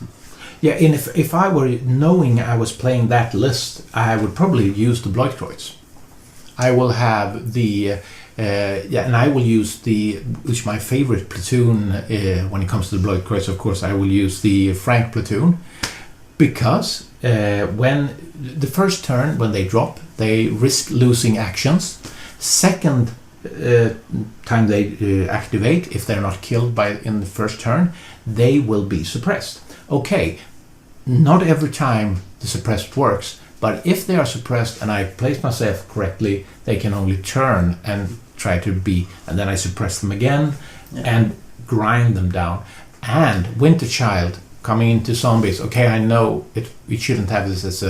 Yeah, and if I were knowing I was playing that list, I would probably use the Bloodcroits. I will have the and I will use which is my favorite platoon when it comes to the Bloodcroits. Of course, I will use the Frank platoon, because when the first turn when they drop, they risk losing actions. Second time they activate, if they're not killed in the first turn, they will be suppressed. Okay, not every time the suppressed works, but if they are suppressed and I place myself correctly, they can only turn and try to be, and then I suppress them again and grind them down. And Winter Child coming into zombies. Okay, I know we shouldn't have this as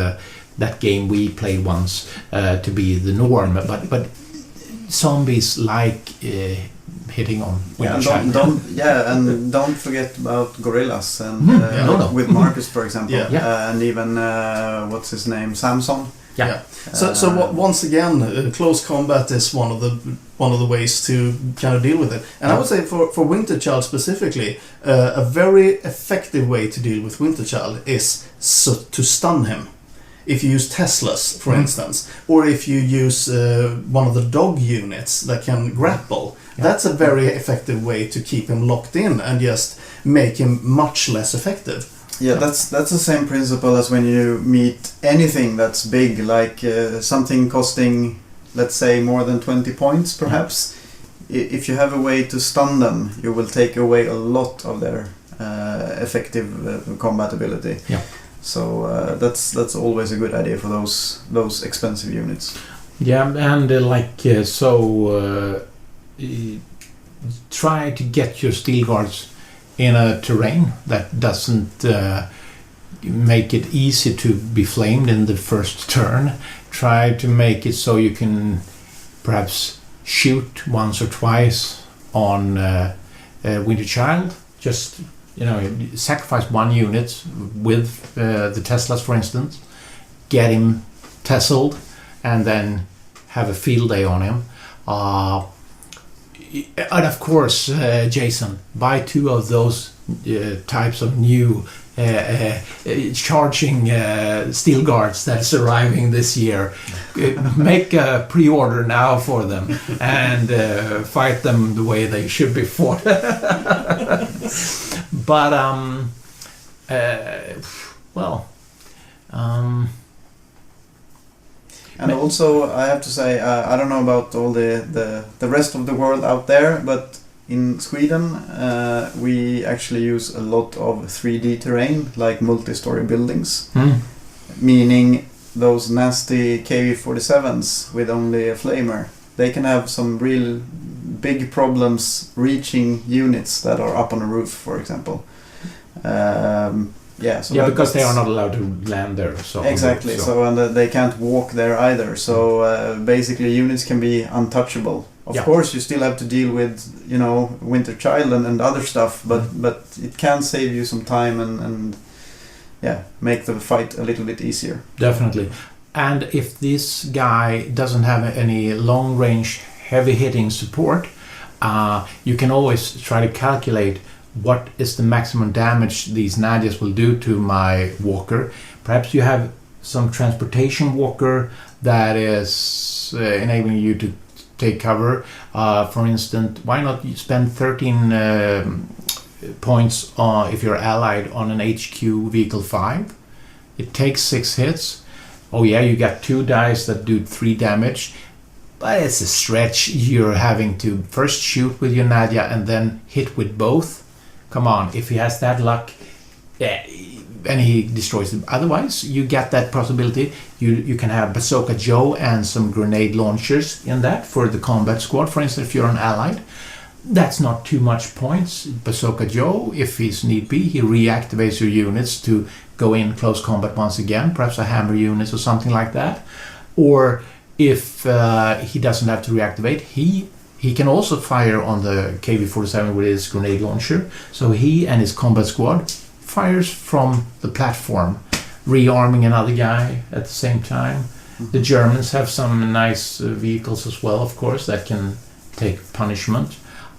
that game we played once to be the norm, but zombies like hitting on Winter Child. And don't forget about gorillas and with Marcus, for example, and even what's his name, Samson. Yeah. So once again, close combat is one of the ways to kind of deal with it. And I would say for Winter Child specifically, a very effective way to deal with Winter Child is to stun him. If you use Teslas, for instance, or if you use one of the dog units that can grapple, that's a very effective way to keep him locked in and just make him much less effective. Yeah, that's the same principle as when you meet anything that's big, like something costing, let's say, more than 20 points, perhaps. If you have a way to stun them, you will take away a lot of their effective combat ability. Yeah. So that's always a good idea for those expensive units. Yeah, and try to get your Steel Guards in a terrain that doesn't make it easy to be flamed in the first turn. Try to make it so you can perhaps shoot once or twice on Winter Child. Just sacrifice one unit with the Teslas, for instance, get him tessled, and then have a field day on him. And of course, Jason, buy 2 of those types of new charging Steel Guards that's arriving this year. Make a pre-order now for them and fight them the way they should be fought. But and also, I have to say, I don't know about all the rest of the world out there, but in Sweden, we actually use a lot of 3D terrain, like multi-story buildings, meaning those nasty KV-47s with only a flamer. They can have some real big problems reaching units that are up on a roof, for example. Because they are not allowed to land there. So exactly. And they can't walk there either. So basically, units can be untouchable. Of course, you still have to deal with Winter Child and other stuff, but it can save you some time and make the fight a little bit easier. Definitely. And if this guy doesn't have any long-range, heavy-hitting support, you can always try to calculate what is the maximum damage these Nadias will do to my walker. Perhaps you have some transportation walker that is enabling you to take cover. For instance, why not you spend 13 points if you're allied on an HQ Vehicle 5? It takes 6 hits. Oh yeah, you got 2 dice that do 3 damage. But it's a stretch. You're having to first shoot with your Nadia and then hit with both. Come on, if he has that luck, and he destroys them. Otherwise, you get that possibility. You can have Bazooka Joe and some grenade launchers in that for the combat squad. For instance, if you're an allied, that's not too much points. Bazooka Joe, if he's need be, he reactivates your units to go in close combat once again. Perhaps a hammer unit or something like that. Or if he doesn't have to reactivate, he can also fire on the KV-47 with his grenade launcher. So he and his combat squad fires from the platform, rearming another guy at the same time. Mm-hmm. The Germans have some nice vehicles as well, of course, that can take punishment.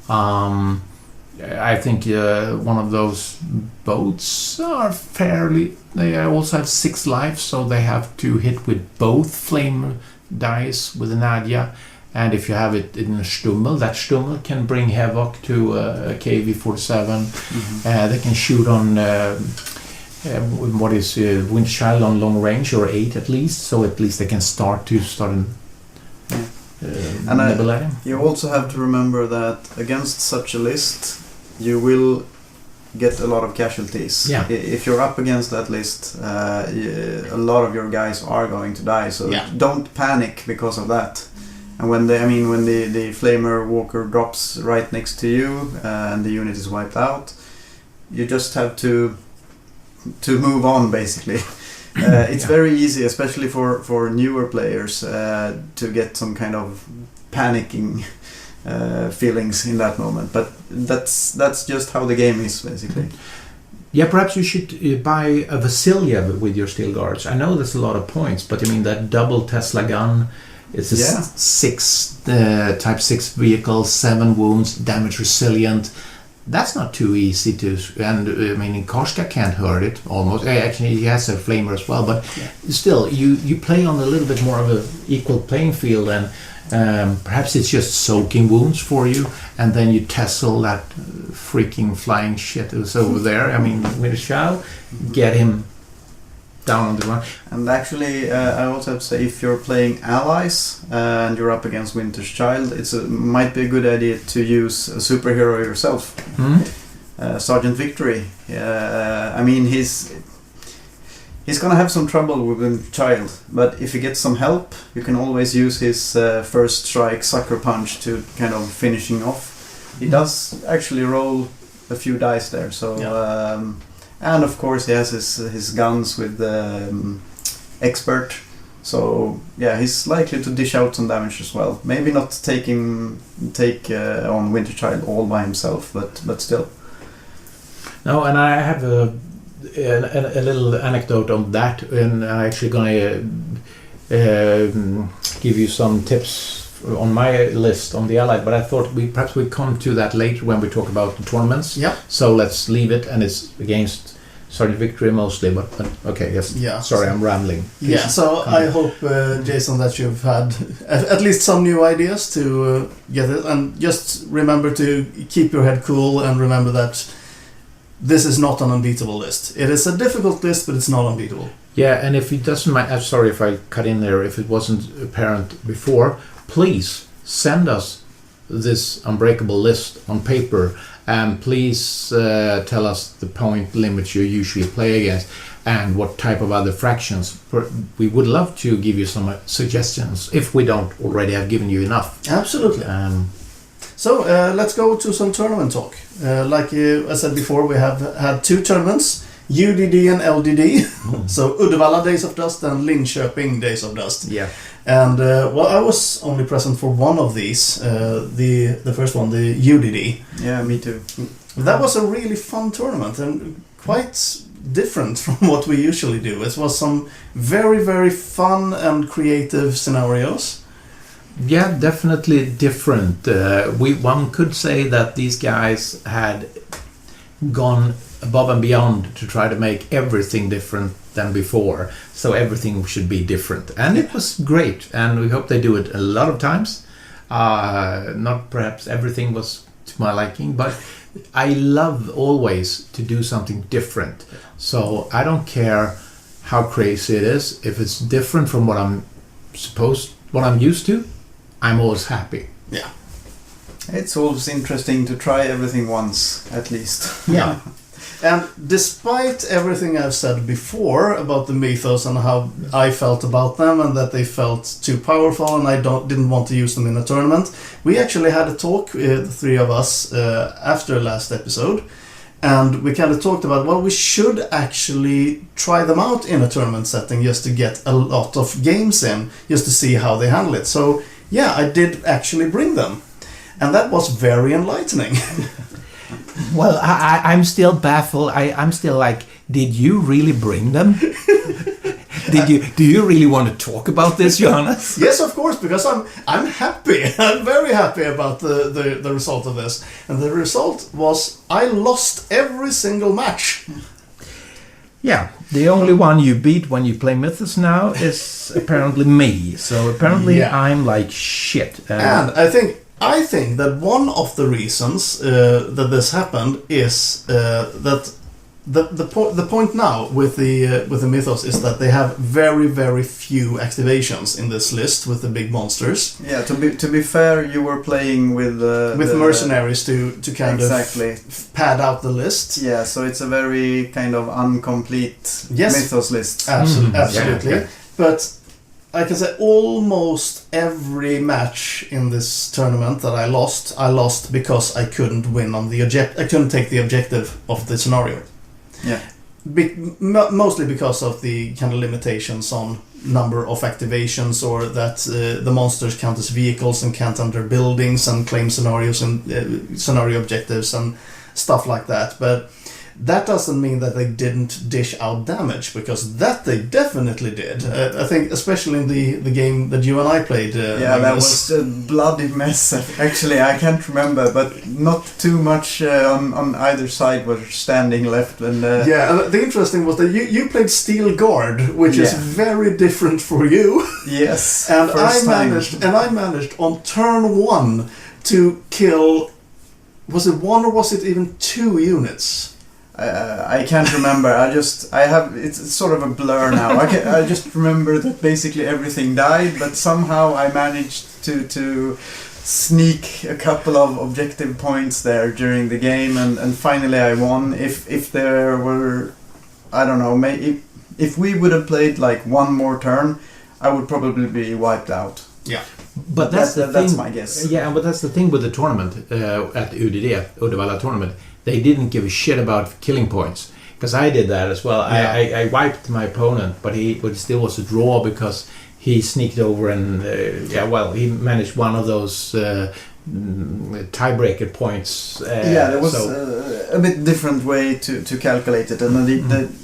I think one of those boats are they also have 6 lives, so they have to hit with both flame dice with a Nadia. And if you have it in a Stummel, that Stummel can bring havoc to a KV-47. Mm-hmm. They can shoot on Winter Child on long range, or 8 at least. So at least they can start and nibble at him. You also have to remember that against such a list, you will get a lot of casualties. Yeah. If you're up against that list, a lot of your guys are going to die. So don't panic because of that. And when the flamer walker drops right next to you and the unit is wiped out, you just have to move on, basically. It's very easy, especially for newer players, to get some kind of panicking feelings in that moment. But that's just how the game is, basically. Yeah, perhaps you should buy a Vasilyev with your Steel Guards. I know there's a lot of points, but I mean that double Tesla gun. It's a 6 type 6 vehicle, 7 wounds, damage resilient. That's not too easy to, and I mean Koshka can't hurt it almost. Actually, he has a flamer as well, but still, you play on a little bit more of an equal playing field, and perhaps it's just soaking wounds for you, and then you tassel that freaking flying shit that's over there. I mean, Winter Child, get him down on the run. And actually, I also have to say, if you're playing allies and you're up against Winter's Child, might be a good idea to use a superhero yourself. Mm-hmm. Sergeant Victory. I mean, he's gonna have some trouble with Winter's Child, but if he gets some help, you can always use his first strike sucker punch to kind of finishing off. He does actually roll a few dice there, so. Yeah. And of course he has his guns with expert, so he's likely to dish out some damage as well. Maybe not take on Winter Child all by himself, but still. No, and I have a little anecdote on that, and I'm actually gonna give you some tips on my list on the Allied, but I thought perhaps we come to that later when we talk about the tournaments. Yeah. So let's leave it, and it's against Sergeant Victory mostly, but okay, yes. Yeah. Sorry, I'm rambling. Please. Yeah, so I hope, Jason, that you've had at least some new ideas to get it, and just remember to keep your head cool and remember that this is not an unbeatable list. It is a difficult list, but it's not unbeatable. Yeah, and if it doesn't mind, I'm sorry if I cut in there, if it wasn't apparent before, please send us this unbreakable list on paper, and please tell us the point limits you usually play against and what type of other fractions. We would love to give you some suggestions if we don't already have given you enough. Absolutely. So let's go to some tournament talk. Like I said before, we have had 2 tournaments, UDD and LDD. So Uddevalla Days of Dust and Linköping Days of Dust. Yeah. And well, I was only present for one of these, the first one, the UDD. Yeah, me too. That was a really fun tournament and quite different from what we usually do. It was some very, very fun and creative scenarios. Yeah, definitely different. One could say that these guys had gone above and beyond to try to make everything different than before. So everything should be different. And it was great. And we hope they do it a lot of times. Not perhaps everything was to my liking, but I love always to do something different. So I don't care how crazy it is. If it's different from what I'm used to, I'm always happy. Yeah. It's always interesting to try everything once, at least. Yeah. And despite everything I've said before about the mythos and how I felt about them and that they felt too powerful and I didn't want to use them in a tournament, we actually had a talk, the 3 of us, after last episode, and we kind of talked about, well, we should actually try them out in a tournament setting just to get a lot of games in, just to see how they handle it. So, yeah, I did actually bring them. And that was very enlightening. Well, I'm still baffled. I'm still like, did you really bring them? Do you really want to talk about this, Johannes? Yes, of course, because I'm happy. I'm very happy about the result of this. And the result was I lost every single match. Yeah, the only one you beat when you play Mythos now is apparently me. So apparently I'm like shit. And I think that one of the reasons that this happened is that the point now with the Mythos is that they have very, very few activations in this list with the big monsters. Yeah, to be fair, you were playing with mercenaries to kind of pad out the list. Yeah, so it's a very kind of incomplete Mythos list. Absolutely. Yeah. But I can say almost every match in this tournament that I lost because I couldn't win on I couldn't take the objective of the scenario. Yeah. Mostly because of the kind of limitations on number of activations, or that the monsters count as vehicles and can't enter buildings and claim scenarios and scenario objectives and stuff like that. But that doesn't mean that they didn't dish out damage, because that they definitely did. I think especially in the game that you and I played. Yeah, that was a bloody mess. Actually, I can't remember, but not too much on either side were standing left. And yeah, the interesting was that you played Steel Guard, which is very different for you. Yes, and I managed on turn 1 to kill. Was it 1 or was it even 2 units? I can't remember. It's sort of a blur now. I just remember that basically everything died, but somehow I managed to sneak a couple of objective points there during the game, and finally I won. If there were, I don't know, if we would have played like one more turn, I would probably be wiped out. Yeah. But that's my guess. Yeah, but that's the thing with the tournament at UDD, Uddevalla tournament. They didn't give a shit about killing points, because I did that as well. Yeah. I wiped my opponent, but it still was a draw because he sneaked over and he managed one of those tiebreaker points. There was a bit different way to calculate it, and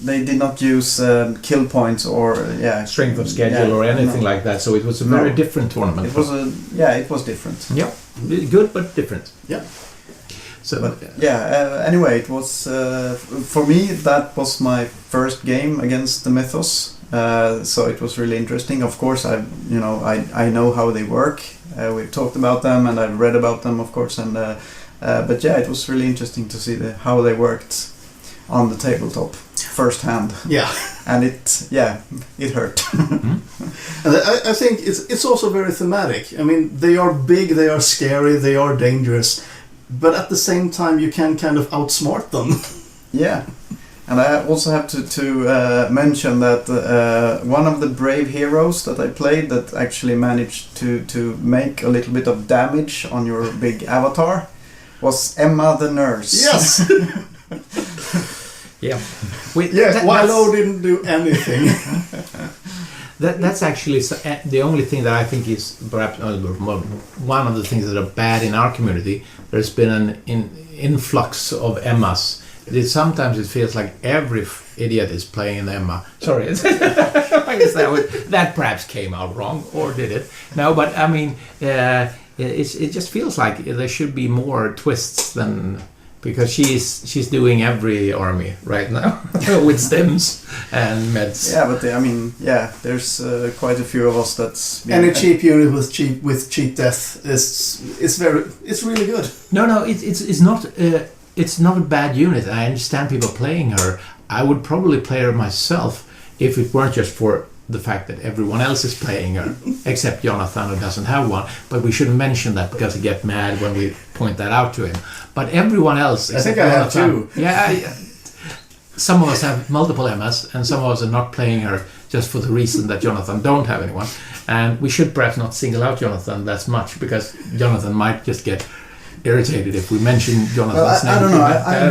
they did not use kill points or strength of schedule or anything like that. So it was a very different tournament. It was different. Yeah, good but different. Yeah. So, anyway, it was for me, that was my first game against the Mythos, so it was really interesting. Of course, I know how they work. We've talked about them and I've read about them, of course, and but it was really interesting to see how they worked on the tabletop firsthand. Yeah. and it hurt. And I think it's also very thematic. I mean, they are big, they are scary, they are dangerous, but at the same time you can kind of outsmart them. Yeah. And I also have to mention that one of the brave heroes that I played that actually managed to make a little bit of damage on your big avatar was Emma the nurse. Yes! Yeah. Wallow didn't do anything. That's actually the only thing that I think is perhaps one of the things that are bad in our community. There's been an influx of Emmas. Sometimes it feels like every idiot is playing an Emma. Sorry, I guess that perhaps came out wrong, or did it? No, but I mean, it just feels like there should be more twists than, because she's doing every army right now with stems and meds. Yeah, but I mean, there's quite a few of us that's any cheap unit with cheap death it's really good. No, it's not. It's not a bad unit. I understand people playing her. I would probably play her myself if it weren't just for the fact that everyone else is playing her, except Jonathan, who doesn't have one. But we shouldn't mention that because he gets mad when we point that out to him. But everyone else, I think I have two. Yeah, some of us have multiple Emmas, and some of us are not playing her just for the reason that Jonathan don't have anyone. And we should perhaps not single out Jonathan that much, because Jonathan might just get irritated if we mention Jonathan's name. I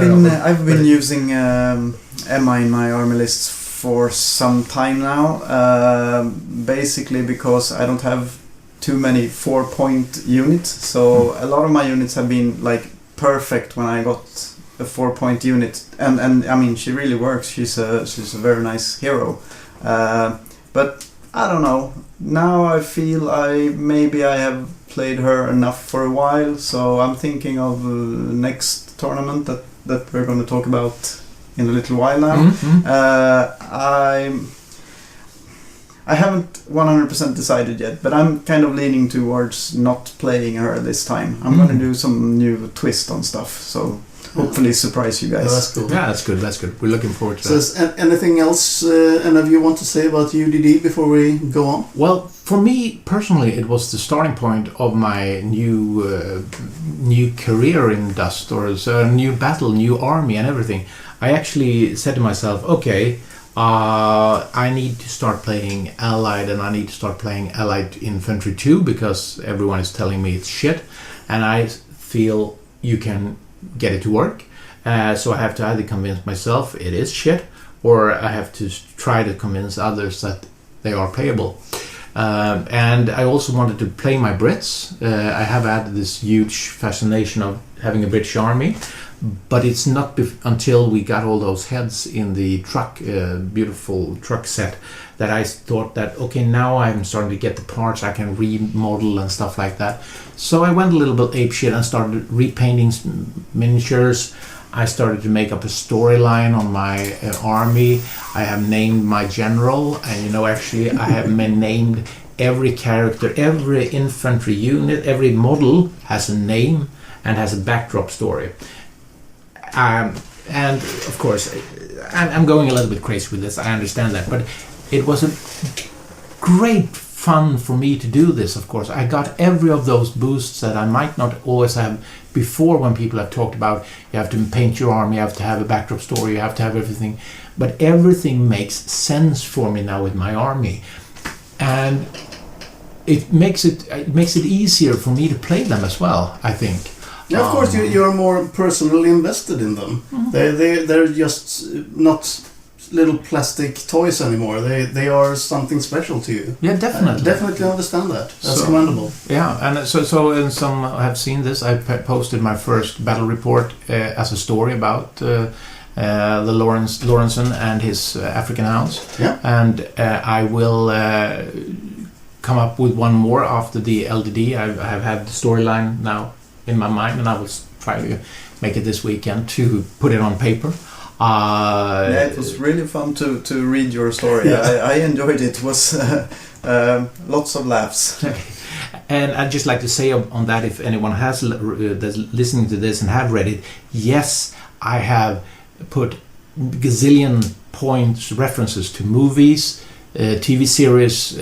don't know. I've been using Emma in my army lists for some time now, basically because I don't have too many 4-point units. So a lot of my units have been like perfect when I got a 4-point unit, and I mean, she really works. She's a very nice hero, but I don't know. Now I feel maybe I have played her enough for a while, so I'm thinking of next tournament that we're going to talk about in a little while now. Mm-hmm. I haven't 100% decided yet, but I'm kind of leaning towards not playing her this time. I'm going to do some new twist on stuff, so hopefully surprise you guys. Oh, that's cool. Yeah, that's good. We're looking forward to that. So anything else any of you want to say about UDD before we go on? Well, for me personally, it was the starting point of my new career in Dust, or a new battle, new army and everything. I actually said to myself, okay, I need to start playing Allied, and I need to start playing Allied Infantry too, because everyone is telling me it's shit, and I feel you can get it to work. So I have to either convince myself it is shit, or I have to try to convince others that they are playable. And I also wanted to play my Brits. I have had this huge fascination of having a British army, but it's not until we got all those heads in the truck, beautiful truck set, that I thought that, okay, now I'm starting to get the parts, I can remodel and stuff like that. So I went a little bit apeshit and started repainting miniatures. I started to make up a storyline on my army. I have named my general, and actually I have named every character, every infantry unit, every model has a name and has a backdrop story. And of course, I'm going a little bit crazy with this, I understand that, but it was a great fun for me to do this, of course. I got every of those boosts that I might not always have before, when people have talked about you have to paint your army, you have to have a backdrop story, you have to have everything. But everything makes sense for me now with my army. And it makes it easier for me to play them as well, I think. Yeah, of course, you're more personally invested in them. Mm-hmm. They're just not little plastic toys anymore. They are something special to you. Yeah, definitely. Definitely understand that. That's commendable. Yeah, and so and some have seen this. I posted my first battle report as a story about the Lorenzen and his African hounds. Yeah. And I will come up with one more after the LDD. I have had the storyline now in my mind, and I will try to make it this weekend to put it on paper. Yeah, it was really fun to read your story. Yeah. I enjoyed it. It was lots of laughs. And I'd just like to say on that, if anyone that's listening to this and have read it, yes, I have put gazillion points references to movies, TV series,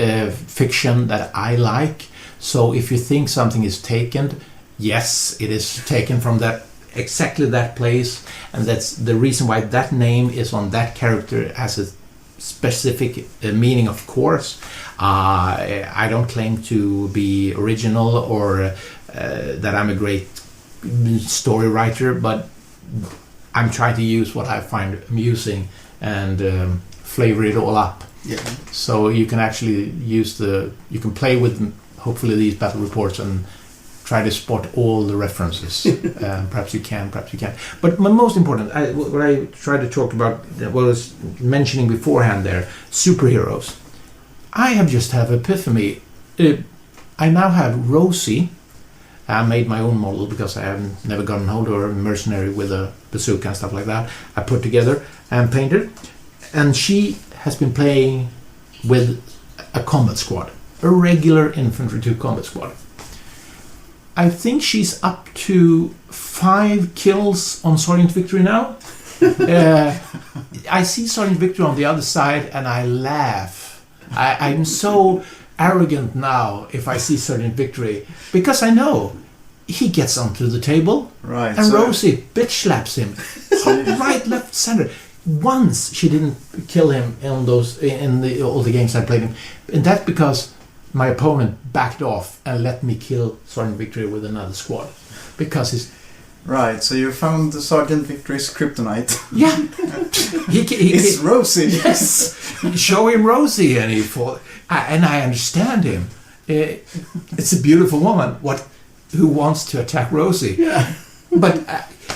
fiction that I like. So if you think something is taken, yes, it is taken from exactly that place, and that's the reason why that name is on that character has a specific meaning, of course. I don't claim to be original or that I'm a great story writer, but I'm trying to use what I find amusing and flavor it all up. Yeah. So you can actually you can play with hopefully these battle reports and try to spot all the references. Perhaps you can. But most important, what I tried to talk about, what I was mentioning beforehand there, superheroes. I have just had epiphany. I now have Rosie. I made my own model because I have never gotten hold of a mercenary with a bazooka and stuff like that. I put together and painted, and she has been playing with a combat squad, a regular infantry 2 combat squad. I think she's up to 5 kills on Sergeant Victory now. I see Sergeant Victory on the other side and I laugh. I'm so arrogant now if I see Sergeant Victory, because I know he gets onto the table, right, and Rosie bitch slaps him. Right, left, center. Once she didn't kill him in all the games I played him, and that's because my opponent backed off and let me kill Sergeant Victory with another squad, because he's right. So you found the Sergeant Victory's kryptonite. Yeah, it's Rosie. Yes, show him Rosie, and he fought. And I understand him. It's a beautiful woman. Who wants to attack Rosie? Yeah, but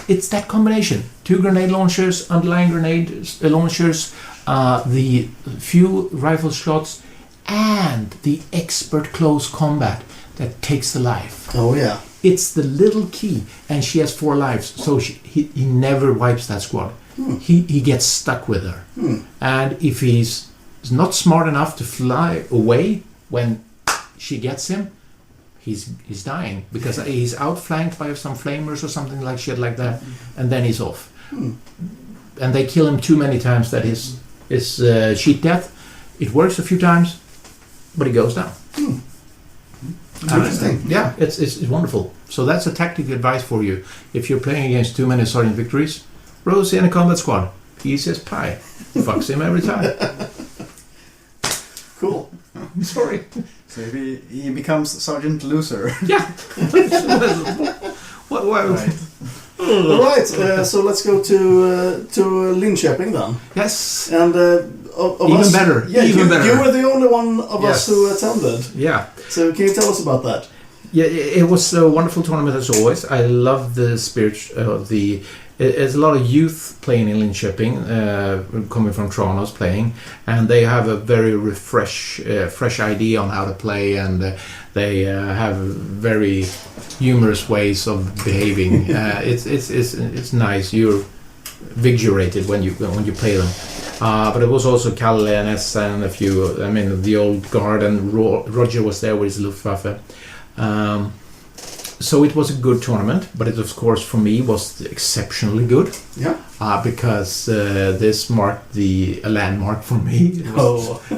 it's that combination: 2 grenade launchers, underlying grenade launchers, the few rifle shots, and the expert close combat that takes the life. Oh yeah. It's the little key, and she has 4 lives, so he never wipes that squad. He gets stuck with her, and if he's not smart enough to fly away when she gets him, he's dying, because he's outflanked by some flamers or something like shit like that, and then he's off. And they kill him too many times that his sheet death. It works a few times, but he goes down. Interesting. Yeah, it's wonderful. So that's a tactical advice for you. If you're playing against too many Sergeant Victories, Rosie in a combat squad, easy as pie. Fucks him every time. Cool. Sorry. So he becomes Sergeant Loser. Yeah. What? Right. All right. So let's go to Linköping then. Yes. And Even us, better. Yeah, Even better. You were the only one of Yes. us who attended. Yeah. So can you tell us about that? Yeah, it was a wonderful tournament as always. I love the spirit of the. There's a lot of youth playing in Linköping, coming from Toronto's playing, and they have a very fresh idea on how to play, and they have very humorous ways of behaving. It's nice. You're invigorated when you play them. But it was also Kalle and Essa and a few. I mean, the old guard, and Roger was there with his Luftwaffe. So it was a good tournament, but it, of course, for me was exceptionally good. Yeah. Because this marked a landmark for me.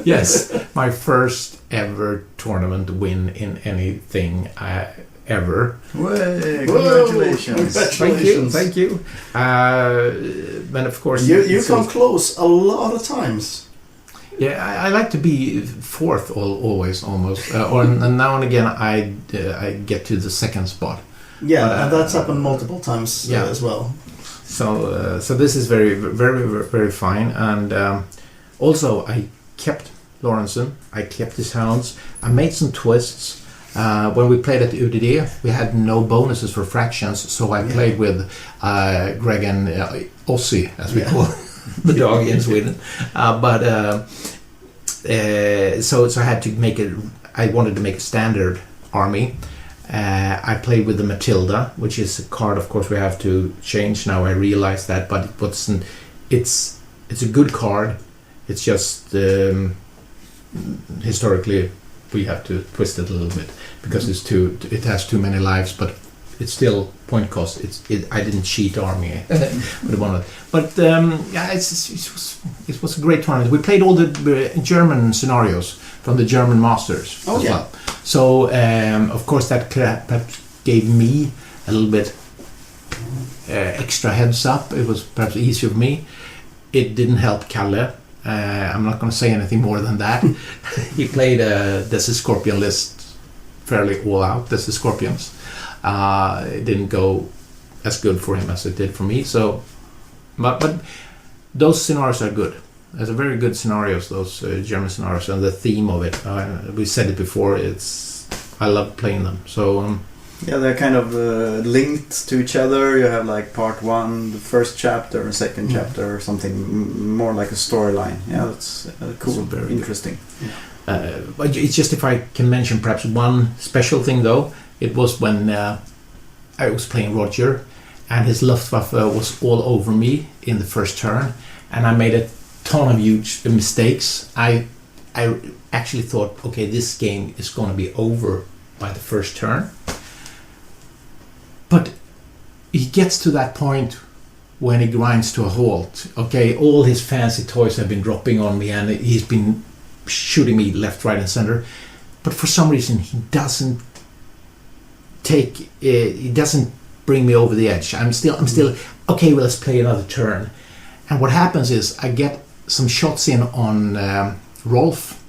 Yes, my first ever tournament win in anything ever. Way, congratulations! Thank you. And of course, you come close a lot of times. Yeah, I like to be fourth always, almost. And now and again, I get to the second spot. Yeah, and that's happened multiple times as well. So this is very, very, very fine. And also, I kept Lorentzen. I kept his hounds. I made some twists. When we played at the UDD, we had no bonuses for fractions, so I played with Greg and Ossie, as we call the dog in Sweden. So I had to make it. I wanted to make a standard army. I played with the Matilda, which is a card, of course, we have to change now. I realize that, but it's a good card. It's just historically we have to twist it a little bit because it has too many lives, but it's still point cost. I didn't cheat army with one of it. But yeah, it was a great tournament. We played all the German scenarios from the German masters as well. So of course that perhaps gave me a little bit extra heads up. It was perhaps easier for me. It didn't help Kalle. I'm not going to say anything more than that. He played the Scorpion list fairly all out. The Scorpions. It didn't go as good for him as it did for me. So, but those scenarios are good. There's a very good scenarios. Those German scenarios and the theme of it. We said it before. I love playing them. So. Yeah, they're kind of linked to each other. You have like part 1, the first chapter, and second chapter, or something more like a storyline. Yeah, that's cool, very interesting. Yeah. But it's just if I can mention perhaps one special thing though, it was when I was playing Roger, and his Luftwaffe was all over me in the first turn, and I made a ton of huge mistakes. I actually thought, okay, this game is going to be over by the first turn. But he gets to that point when he grinds to a halt. Okay, all his fancy toys have been dropping on me, and he's been shooting me left, right, and center. But for some reason, he doesn't bring me over the edge. I'm still okay. Well, let's play another turn. And what happens is I get some shots in on Rolf.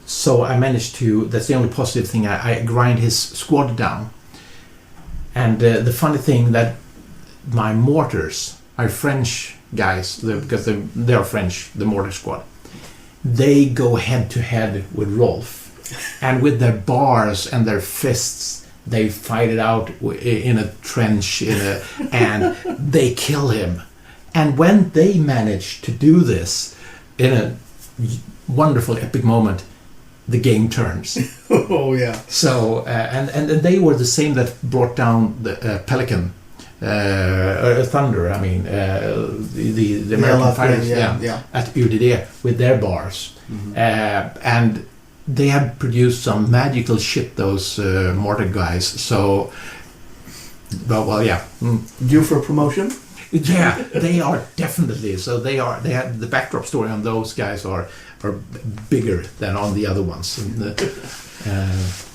So I managed to. That's the only positive thing. I grind his squad down. And the funny thing that my mortars are French guys, because they are French, the mortar squad. They go head to head with Rolf, and with their bars and their fists, they fight it out in a trench, and they kill him. And when they manage to do this in a wonderful epic moment, the game turns. Oh yeah. So and they were the same that brought down the Pelican, Thunder. I mean the American fighters, at UDD with their bars, and they had produced some magical shit. Those mortar guys. So, well, yeah. Due for promotion. Yeah, they are definitely. So they have the backdrop story on those guys are bigger than on the other ones.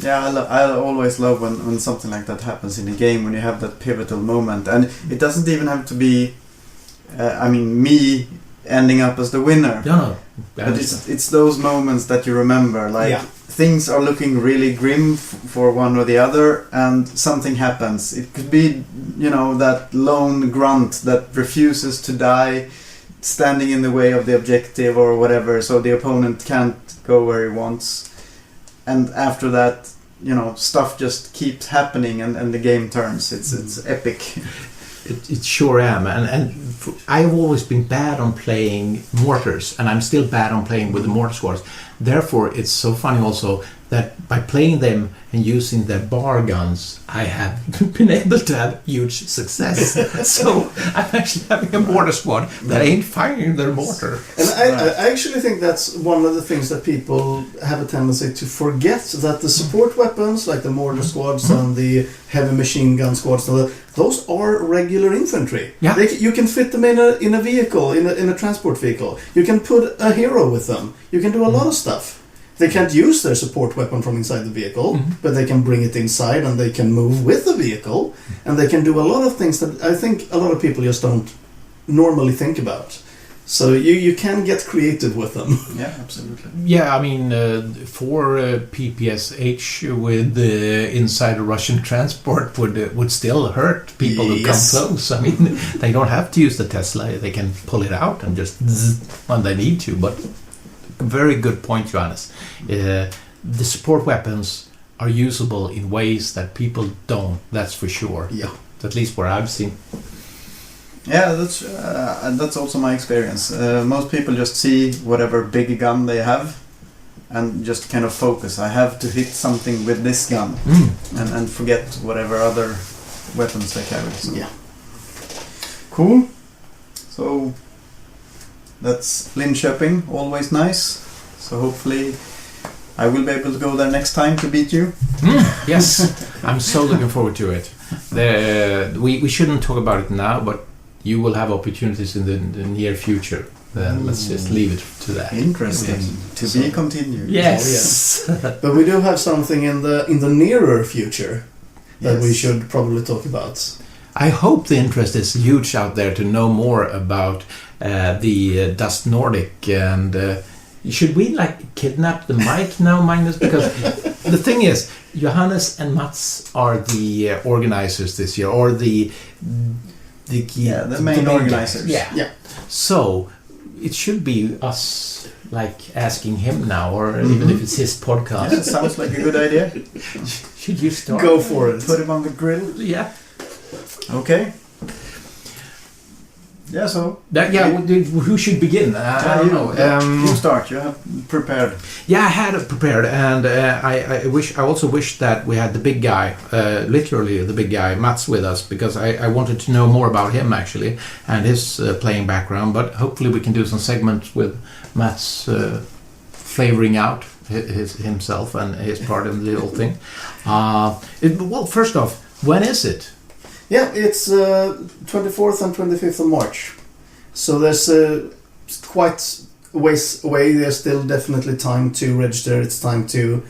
I always love when something like that happens in a game, when you have that pivotal moment, and it doesn't even have to be me ending up as the winner. No. But it's those moments that you remember, like things are looking really grim for one or the other, and something happens. It could be, that lone grunt that refuses to die, standing in the way of the objective or whatever, so the opponent can't go where he wants. And after that, stuff just keeps happening, and the game turns. It's epic. It sure am, and I've always been bad on playing mortars, and I'm still bad on playing with the mortar squads. Therefore, it's so funny also that by playing them and using their bar guns, I have been able to have huge success. So I'm actually having a mortar squad that ain't firing their mortar. And I actually think that's one of the things that people have a tendency to forget, that the support weapons, like the mortar squads and the heavy machine gun squads, those are regular infantry. Yeah. You can fit them in a vehicle, in a transport vehicle. You can put a hero with them. You can do a lot of stuff. They can't use their support weapon from inside the vehicle, but they can bring it inside, and they can move with the vehicle, and they can do a lot of things that I think a lot of people just don't normally think about. So you can get creative with them. Yeah, absolutely. Yeah, I mean, for PPSH with inside a Russian transport would still hurt people who come close. I mean, they don't have to use the Tesla; they can pull it out and just when they need to. But very good point, Johannes. The support weapons are usable in ways that people don't. That's for sure. Yeah, at least where I've seen. Yeah, that's also my experience. Most people just see whatever big gun they have and just kind of focus. I have to hit something with this gun and forget whatever other weapons they carry. So. Yeah. Cool. So that's Linköping, always nice. So hopefully I will be able to go there next time to beat you. Yes, I'm so looking forward to it. We shouldn't talk about it now, but you will have opportunities in the near future. Let's just leave it to that. Interesting. To be continued. Yes. Oh, yeah. But we do have something in the nearer future that we should probably talk about. I hope the interest is huge out there to know more about the Dust Nordic. And should we kidnap the mic now, Magnus? Because the thing is, Johannes and Mats are the organizers this year, or the main organizers. Yeah. So it should be us asking him now, or even if it's his podcast. Yeah, sounds like a good idea. Should you start? Go for it. Put him on the grill. Yeah. Okay. Yeah, so... who should begin? I don't know. You start. You have prepared. Yeah, I had it prepared, and I also wish that we had the big guy, literally the big guy, Mats, with us, because I wanted to know more about him, actually, and his playing background, but hopefully we can do some segments with Mats flavoring out himself and his part in the whole thing. Well, first off, when is it? Yeah, it's 24th and 25th of March. So there's quite a ways away. There's still definitely time to register. It's time to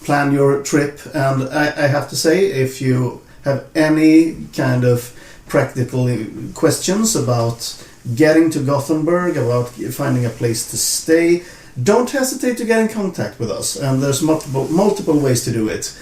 plan your trip. And I have to say, if you have any kind of practical questions about getting to Gothenburg, about finding a place to stay, don't hesitate to get in contact with us. And there's multiple ways to do it.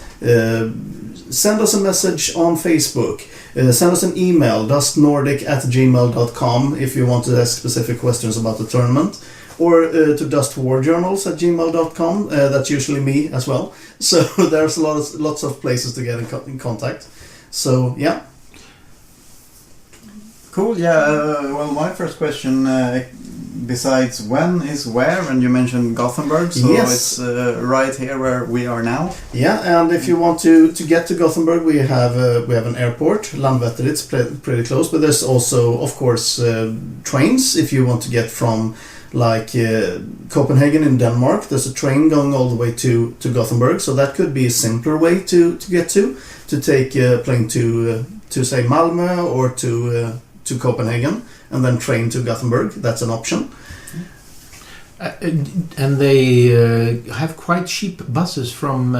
Send us a message on Facebook. Send us an email, dustnordic@gmail.com, if you want to ask specific questions about the tournament. Or to dustwarjournals@gmail.com. That's usually me as well. So there's lots of places to get in contact. So, yeah. Cool, yeah. Well, my first question, besides when, is where, and you mentioned Gothenburg, so it's right here where we are now. Yeah, and if you want to get to Gothenburg, we have an airport, Landvetter. It's pretty close, but there's also, of course, trains. If you want to get from Copenhagen in Denmark, there's a train going all the way to Gothenburg, so that could be a simpler way to get to take a plane to say Malmö or to Copenhagen, and then train to Gothenburg. That's an option. And they have quite cheap buses from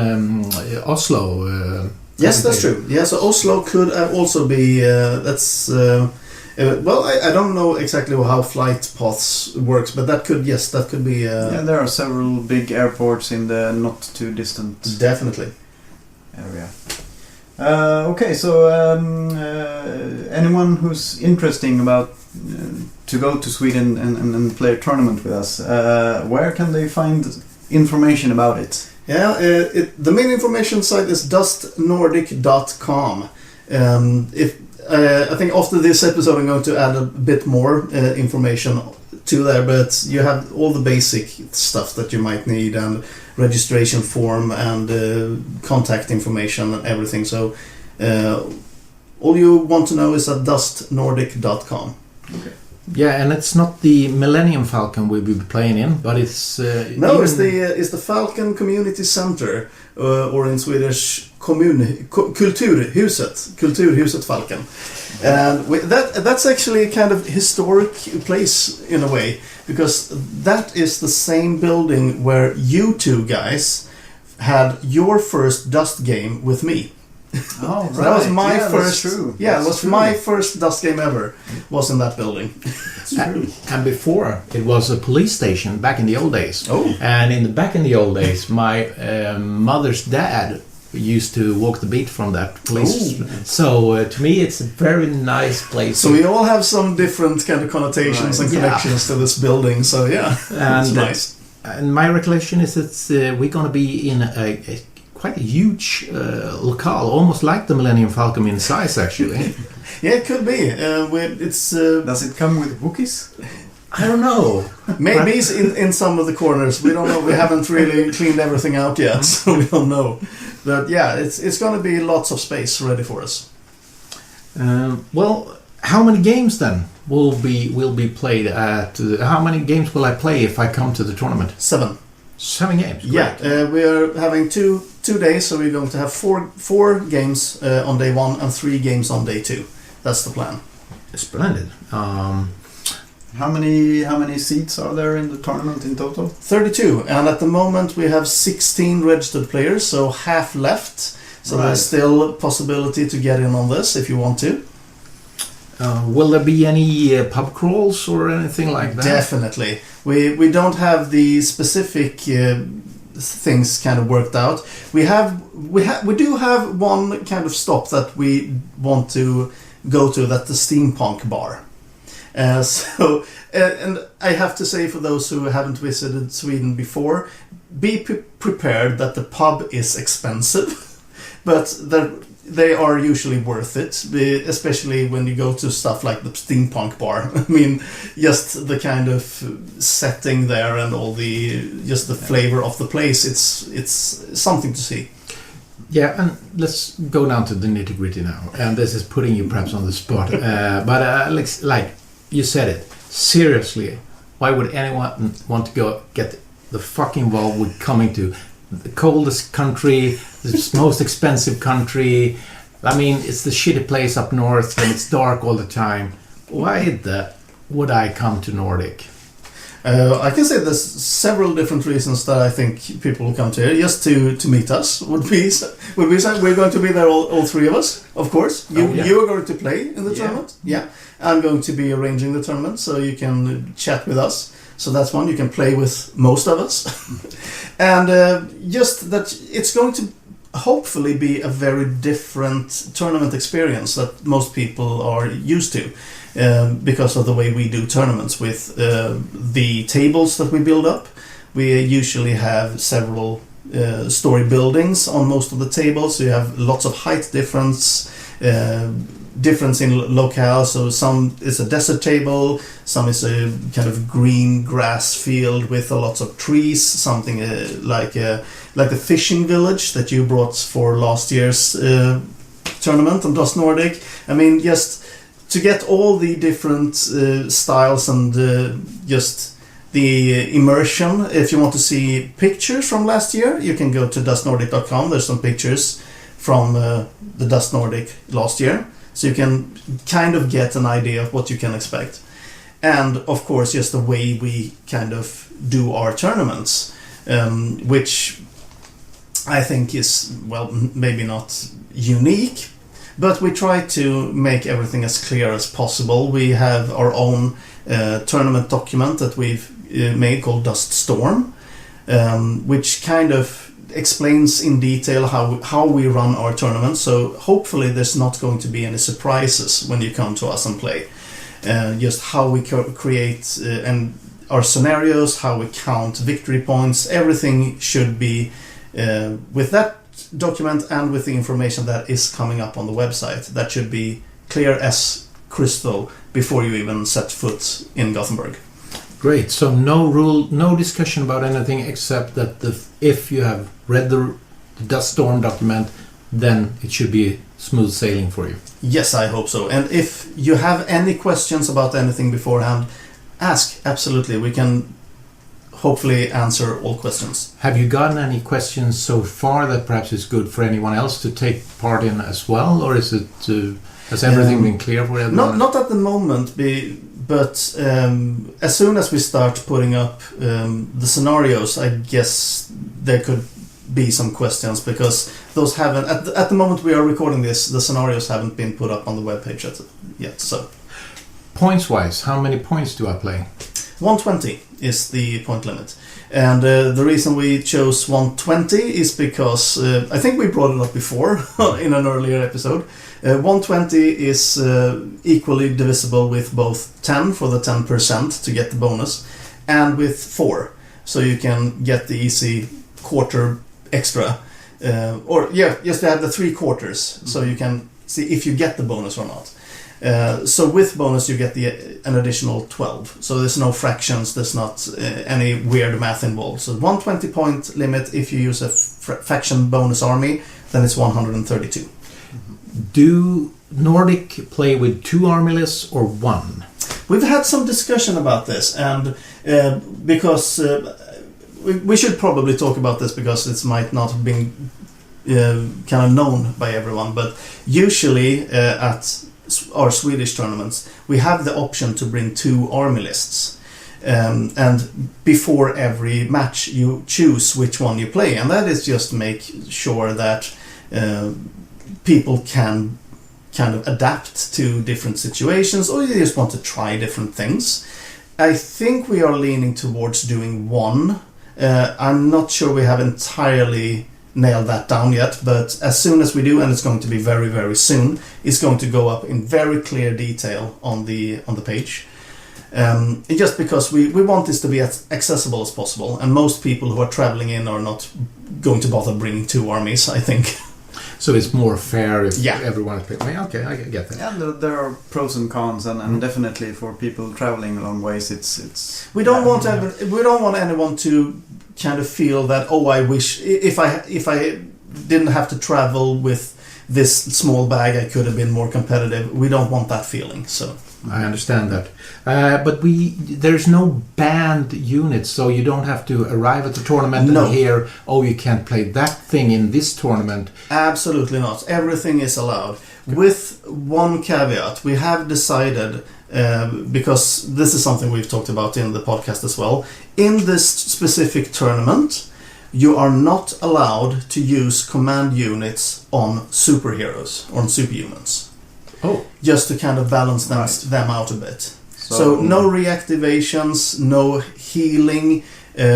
Oslo. Yes, that's true. Yeah, so Oslo could also be. Well, I don't know exactly how flight paths works, but that could be. There are several big airports in the not too distant. Definitely. Area. Okay, so anyone who's interesting about to go to Sweden and play a tournament with us, where can they find information about it? Yeah, the main information site is dustnordic.com. I think after this episode I'm going to add a bit more information to there, but you have all the basic stuff that you might need, and registration form and contact information and everything. So all you want to know is at dustnordic.com. Okay. Yeah, and it's not the Millennium Falcon we'll be playing in, but it's it's the Falcon Community Center, or in Swedish Kulturhuset Falcon. And that's actually a kind of historic place in a way, because that is the same building where you two guys had your first Dust game with me. Oh, right. So that was my first. That's true. Yeah, it was my first Dust game ever. Was in that building. That's true. And before it was a police station back in the old days. Oh. And back in the old days, my mother's dad used to walk the beat from that police. Ooh. So to me, it's a very nice place. So we all have some different kind of connotations and connections to this building. So yeah, it's nice. And my recollection is that we're going to be in a quite a huge locale, almost like the Millennium Falcon in size, actually. Yeah, it could be. It's does it come with Wookiees? I don't know. Maybe it's in some of the corners. We don't know. We haven't really cleaned everything out yet, so we don't know. But yeah, it's going to be lots of space ready for us. Well, how many games then will be played at? How many games will I play if I come to the tournament? 7. 7 games. Yeah, we are having two 2 days, so we're going to have four games on day 1 and 3 games on day 2. That's the plan. Splendid. How many seats are there in the tournament in total? 32, and at the moment we have 16 registered players, so half left. So there's still a possibility to get in on this if you want to. Will there be any pub crawls or anything like that? Definitely. We don't have the specific things kind of worked out. We do have one kind of stop that we want to go to. That's the steampunk bar. And I have to say, for those who haven't visited Sweden before, be prepared that the pub is expensive, but they are usually worth it, especially when you go to stuff like the steampunk bar. I mean, just the kind of setting there and all the flavor of the place. It's something to see. Yeah, and let's go down to the nitty-gritty now. And this is putting you perhaps on the spot, but like you said it. Seriously, why would anyone want to go get the fuck involved with coming to the coldest country, the most expensive country? I mean, it's the shitty place up north and it's dark all the time. Why would I come to Nordic? I can say there's several different reasons that I think people will come to here. Just to meet us would be we're going to be there, all three of us, of course. You are going to play in the tournament. Yeah. I'm going to be arranging the tournament, so you can chat with us. So that's one. You can play with most of us. And just that it's going to hopefully be a very different tournament experience that most people are used to. Because of the way we do tournaments with the tables that we build up. We usually have several story buildings on most of the tables, so you have lots of height difference in locale. So some is a desert table, some is a kind of green grass field with lots of trees, something like the fishing village that you brought for last year's tournament on Dust Nordic. I mean, just to get all the different styles and just the immersion. If you want to see pictures from last year, you can go to dustnordic.com. There's some pictures from the Dust Nordic last year, so you can kind of get an idea of what you can expect. And of course, just the way we kind of do our tournaments, which I think is, well, maybe not unique, but we try to make everything as clear as possible. We have our own tournament document that we've made called Dust Storm, which kind of explains in detail how we run our tournament. So hopefully there's not going to be any surprises when you come to us and play. Just how we create and our scenarios, how we count victory points, everything should be with that document and with the information that is coming up on the website. That should be clear as crystal before you even set foot in Gothenburg. Great. So no discussion about anything except that if you have read the Dust Storm document, then it should be smooth sailing for you. Yes, I hope so. And if you have any questions about anything beforehand, ask. Absolutely. We can hopefully answer all questions. Have you gotten any questions so far that perhaps is good for anyone else to take part in as well, or is it has everything been clear for everyone? Not at the moment, but as soon as we start putting up the scenarios, I guess there could be some questions, because those haven't at the moment we are recording this, the scenarios haven't been put up on the webpage yet. So points wise, how many points do I play? 120 is the point limit, and the reason we chose 120 is because I think we brought it up before in an earlier episode. 120 is equally divisible with both 10 for the 10% to get the bonus, and with 4, so you can get the easy quarter extra, just to have the 3 quarters, so you can see if you get the bonus or not. So with bonus you get an additional 12. So there's no fractions, there's not any weird math involved. So 120 point limit. If you use a faction bonus army, then it's 132. Do Nordic play with 2 army lists or 1? We've had some discussion about this, and because we should probably talk about this, because it might not have been kind of known by everyone. But usually at our Swedish tournaments, we have the option to bring 2 army lists. And before every match, you choose which one you play, and that is just to make sure that people can kind of adapt to different situations, or you just want to try different things. I think we are leaning towards doing 1. I'm not sure we have entirely nailed that down yet, but as soon as we do, and it's going to be very, very soon, it's going to go up in very clear detail on the page. Just because we want this to be as accessible as possible, and most people who are traveling in are not going to bother bringing 2 armies, I think. So it's more fair if everyone is playing. Okay, I get that. Yeah, there are pros and cons, and definitely for people traveling a long ways, it's. We don't want anyone to kind of feel that, oh, I wish if I didn't have to travel with this small bag, I could have been more competitive. We don't want that feeling. So I understand that, but there's no banned units, so you don't have to arrive at the tournament and hear, oh, you can't play that thing in this tournament. Absolutely not. Everything is allowed. With one caveat, we have decided, because this is something we've talked about in the podcast as well, in this specific tournament, you are not allowed to use command units on superheroes, on superhumans. Oh. Just to kind of balance them out a bit. So no reactivations, no healing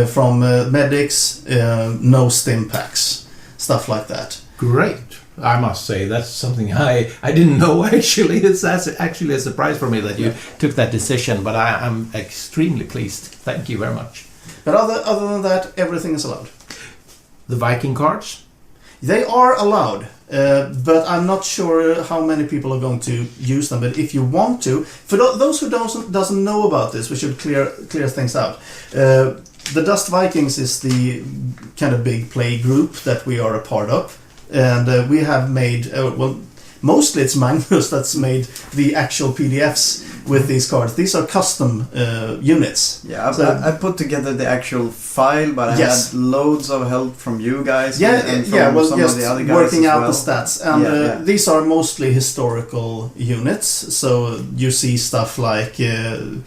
from medics, no stim packs, stuff like that. Great. I must say that's something I didn't know actually. That's actually a surprise for me that you took that decision, but I'm extremely pleased. Thank you very much. But other than that, everything is allowed. The Viking cards? They are allowed, but I'm not sure how many people are going to use them. But if you want to, for those who doesn't know about this, we should clear things out. The Dust Vikings is the kind of big play group that we are a part of, and we have made mostly it's Magnus that's made the actual PDFs with these cards. These are custom units. Yeah, I put together the actual file, but I had loads of help from you guys. And from some of the other guys working out well. the stats. And these are mostly historical units. So you see stuff like the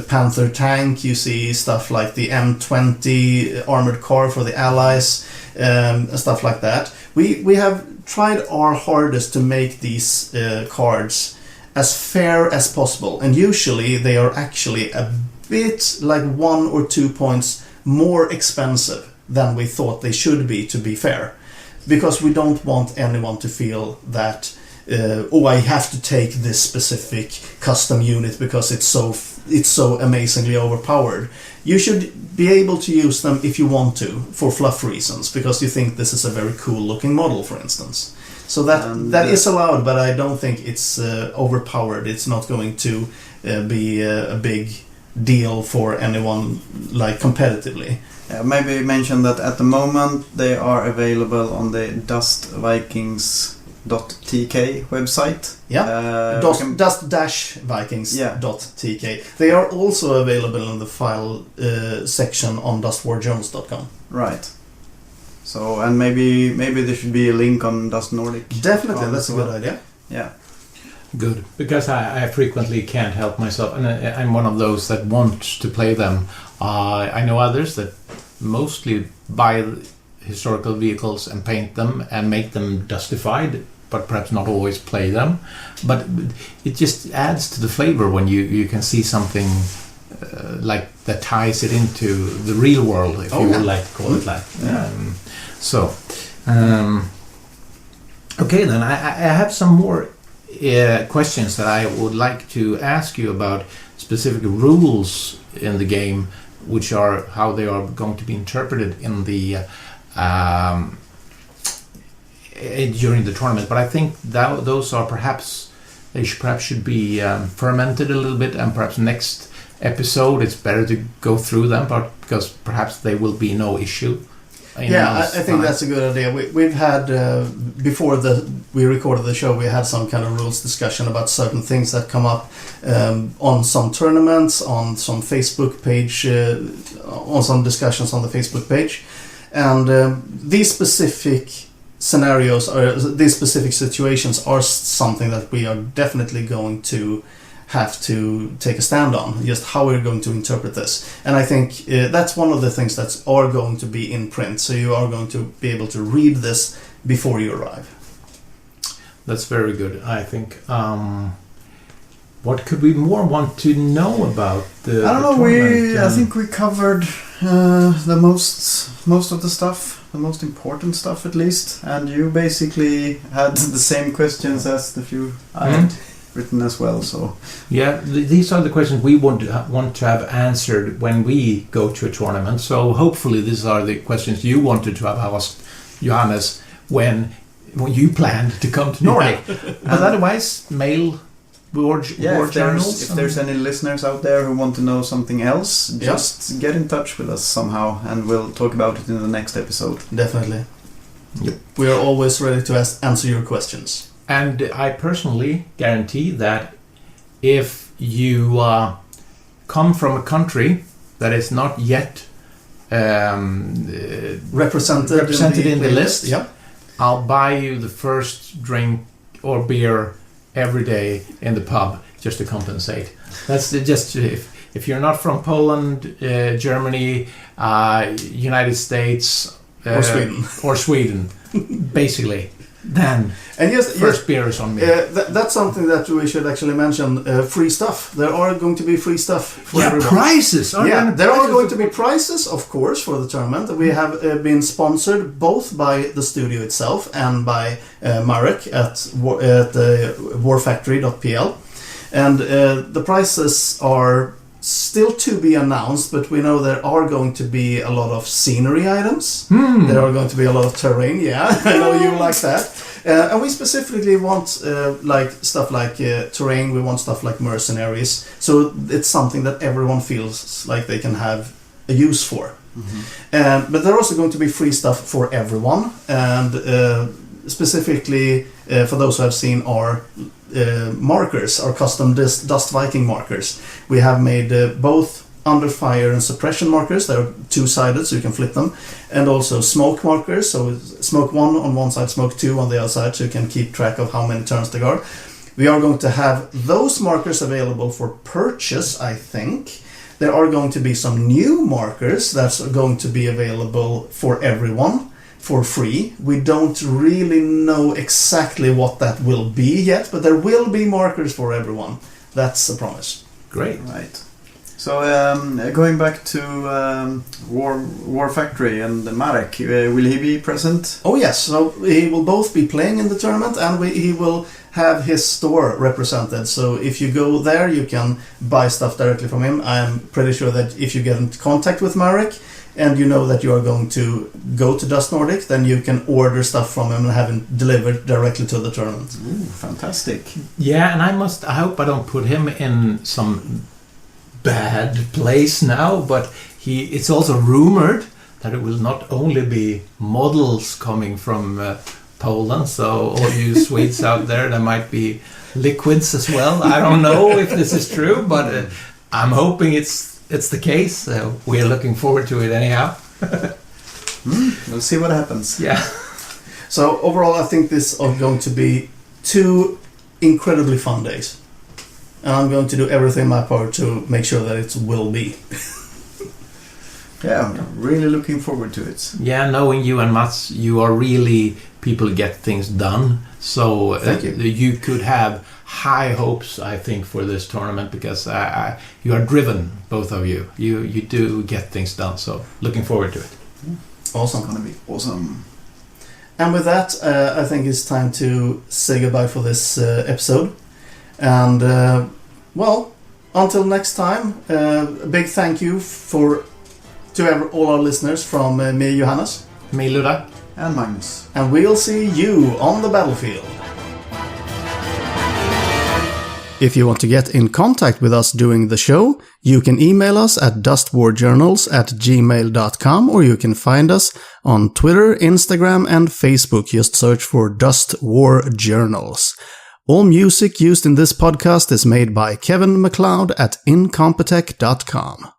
Panther tank. You see stuff like the M20 armored car for the Allies, and stuff like that. We have tried our hardest to make these cards as fair as possible, and usually they are actually a bit like 1 or 2 points more expensive than we thought they should be, to be fair, because we don't want anyone to feel that I have to take this specific custom unit because it's so amazingly overpowered. You should be able to use them if you want to, for fluff reasons, because you think this is a very cool looking model, for instance. So that is allowed, but I don't think it's overpowered. It's not going to be a big deal for anyone, like competitively. Maybe mention that at the moment they are available on the dustvikings.tk website. Yeah, dust-vikings.tk. They are also available in the file section on dustwarjones.com. Right. So, and maybe there should be a link on Dust Nordic. Definitely, that's a good idea. Yeah. Good, because I frequently can't help myself, and I'm one of those that want to play them. I know others that mostly buy historical vehicles and paint them and make them dustified, but perhaps not always play them. But it just adds to the flavor when you can see something like that ties it into the real world, if you would like to call it like. Okay, then I have some more questions that I would like to ask you about specific rules in the game, which are how they are going to be interpreted in the during the tournament. But I think that those are perhaps should be fermented a little bit, and perhaps next episode it's better to go through them, but because perhaps they will be no issue. I think that's a good idea. We've had before we recorded the show, we had some kind of rules discussion about certain things that come up on some tournaments, on some Facebook page, on some discussions on the Facebook page, and these specific scenarios or these specific situations are something that we are definitely going to have to take a stand on, just how we're going to interpret this. And I think that's one of the things that are going to be in print, so you are going to be able to read this before you arrive. That's very good, I think. What could we more want to know about the I don't know, tournament? I think we covered the most of the stuff, the most important stuff at least, and you basically had the same questions as the few I had written as well. So yeah, these are the questions we want to have answered when we go to a tournament. So hopefully these are the questions you wanted to have asked Johannes when you planned to come to Nordic. But otherwise, mail board journals. If there's any listeners out there who want to know something else, just get in touch with us somehow, and we'll talk about it in the next episode. Definitely. Yep. We are always ready to answer your questions. And I personally guarantee that if you come from a country that is not yet represented in the list, I'll buy you the first drink or beer every day in the pub just to compensate. That's just if you're not from Poland, Germany, United States, or Sweden, basically. Then first beer is on me. That's something that we should actually mention. Free stuff. There are going to be free stuff for everyone. Prizes. There are going to be prizes, of course, for the tournament. We have been sponsored both by the studio itself and by Marek at warfactory.pl, and the prizes are still to be announced, but we know there are going to be a lot of scenery items. There are going to be a lot of terrain. I know you like that. And we specifically want like stuff like terrain. We want stuff like mercenaries. So it's something that everyone feels like they can have a use for. But there are also going to be free stuff for everyone. And specifically for those who have seen our markers, our custom Dust Viking markers. We have made both under fire and suppression markers. They're two-sided, so you can flip them, and also smoke markers. So smoke 1 on one side, smoke 2 on the other side, so you can keep track of how many turns there are. We are going to have those markers available for purchase, I think. There are going to be some new markers that's going to be available for everyone for free. We don't really know exactly what that will be yet, but there will be markers for everyone. That's a promise. Great. Right. So going back to War Factory and Marek, will he be present? Oh yes, so he will both be playing in the tournament, and he will have his store represented. So if you go there, you can buy stuff directly from him. I'm pretty sure that if you get in contact with Marek, and you know that you are going to go to Dust Nordic, then you can order stuff from him and have it delivered directly to the tournament. Ooh, fantastic. Yeah, and I hope I don't put him in some bad place now, but it's also rumored that it will not only be models coming from Poland, so all you Swedes out there might be liquids as well. I don't know if this is true, but I'm hoping it's the case. We're looking forward to it anyhow. We'll see what happens. Yeah. So overall, I think this are going to be 2 incredibly fun days. And I'm going to do everything in my power to make sure that it will be. Yeah, I'm really looking forward to it. Yeah, knowing you and Mats, you are really people who get things done. So you could have high hopes, I think, for this tournament, because you are driven, both of you. You do get things done, so looking forward to it. Awesome. It's going to be awesome. And with that, I think it's time to say goodbye for this episode. And, until next time, a big thank you to all our listeners from me, Johannes. Me, Luda. And Magnus. And we'll see you on the battlefield. If you want to get in contact with us during the show, you can email us at dustwarjournals@gmail.com, or you can find us on Twitter, Instagram, and Facebook. Just search for Dust War Journals. All music used in this podcast is made by Kevin MacLeod at incompetech.com.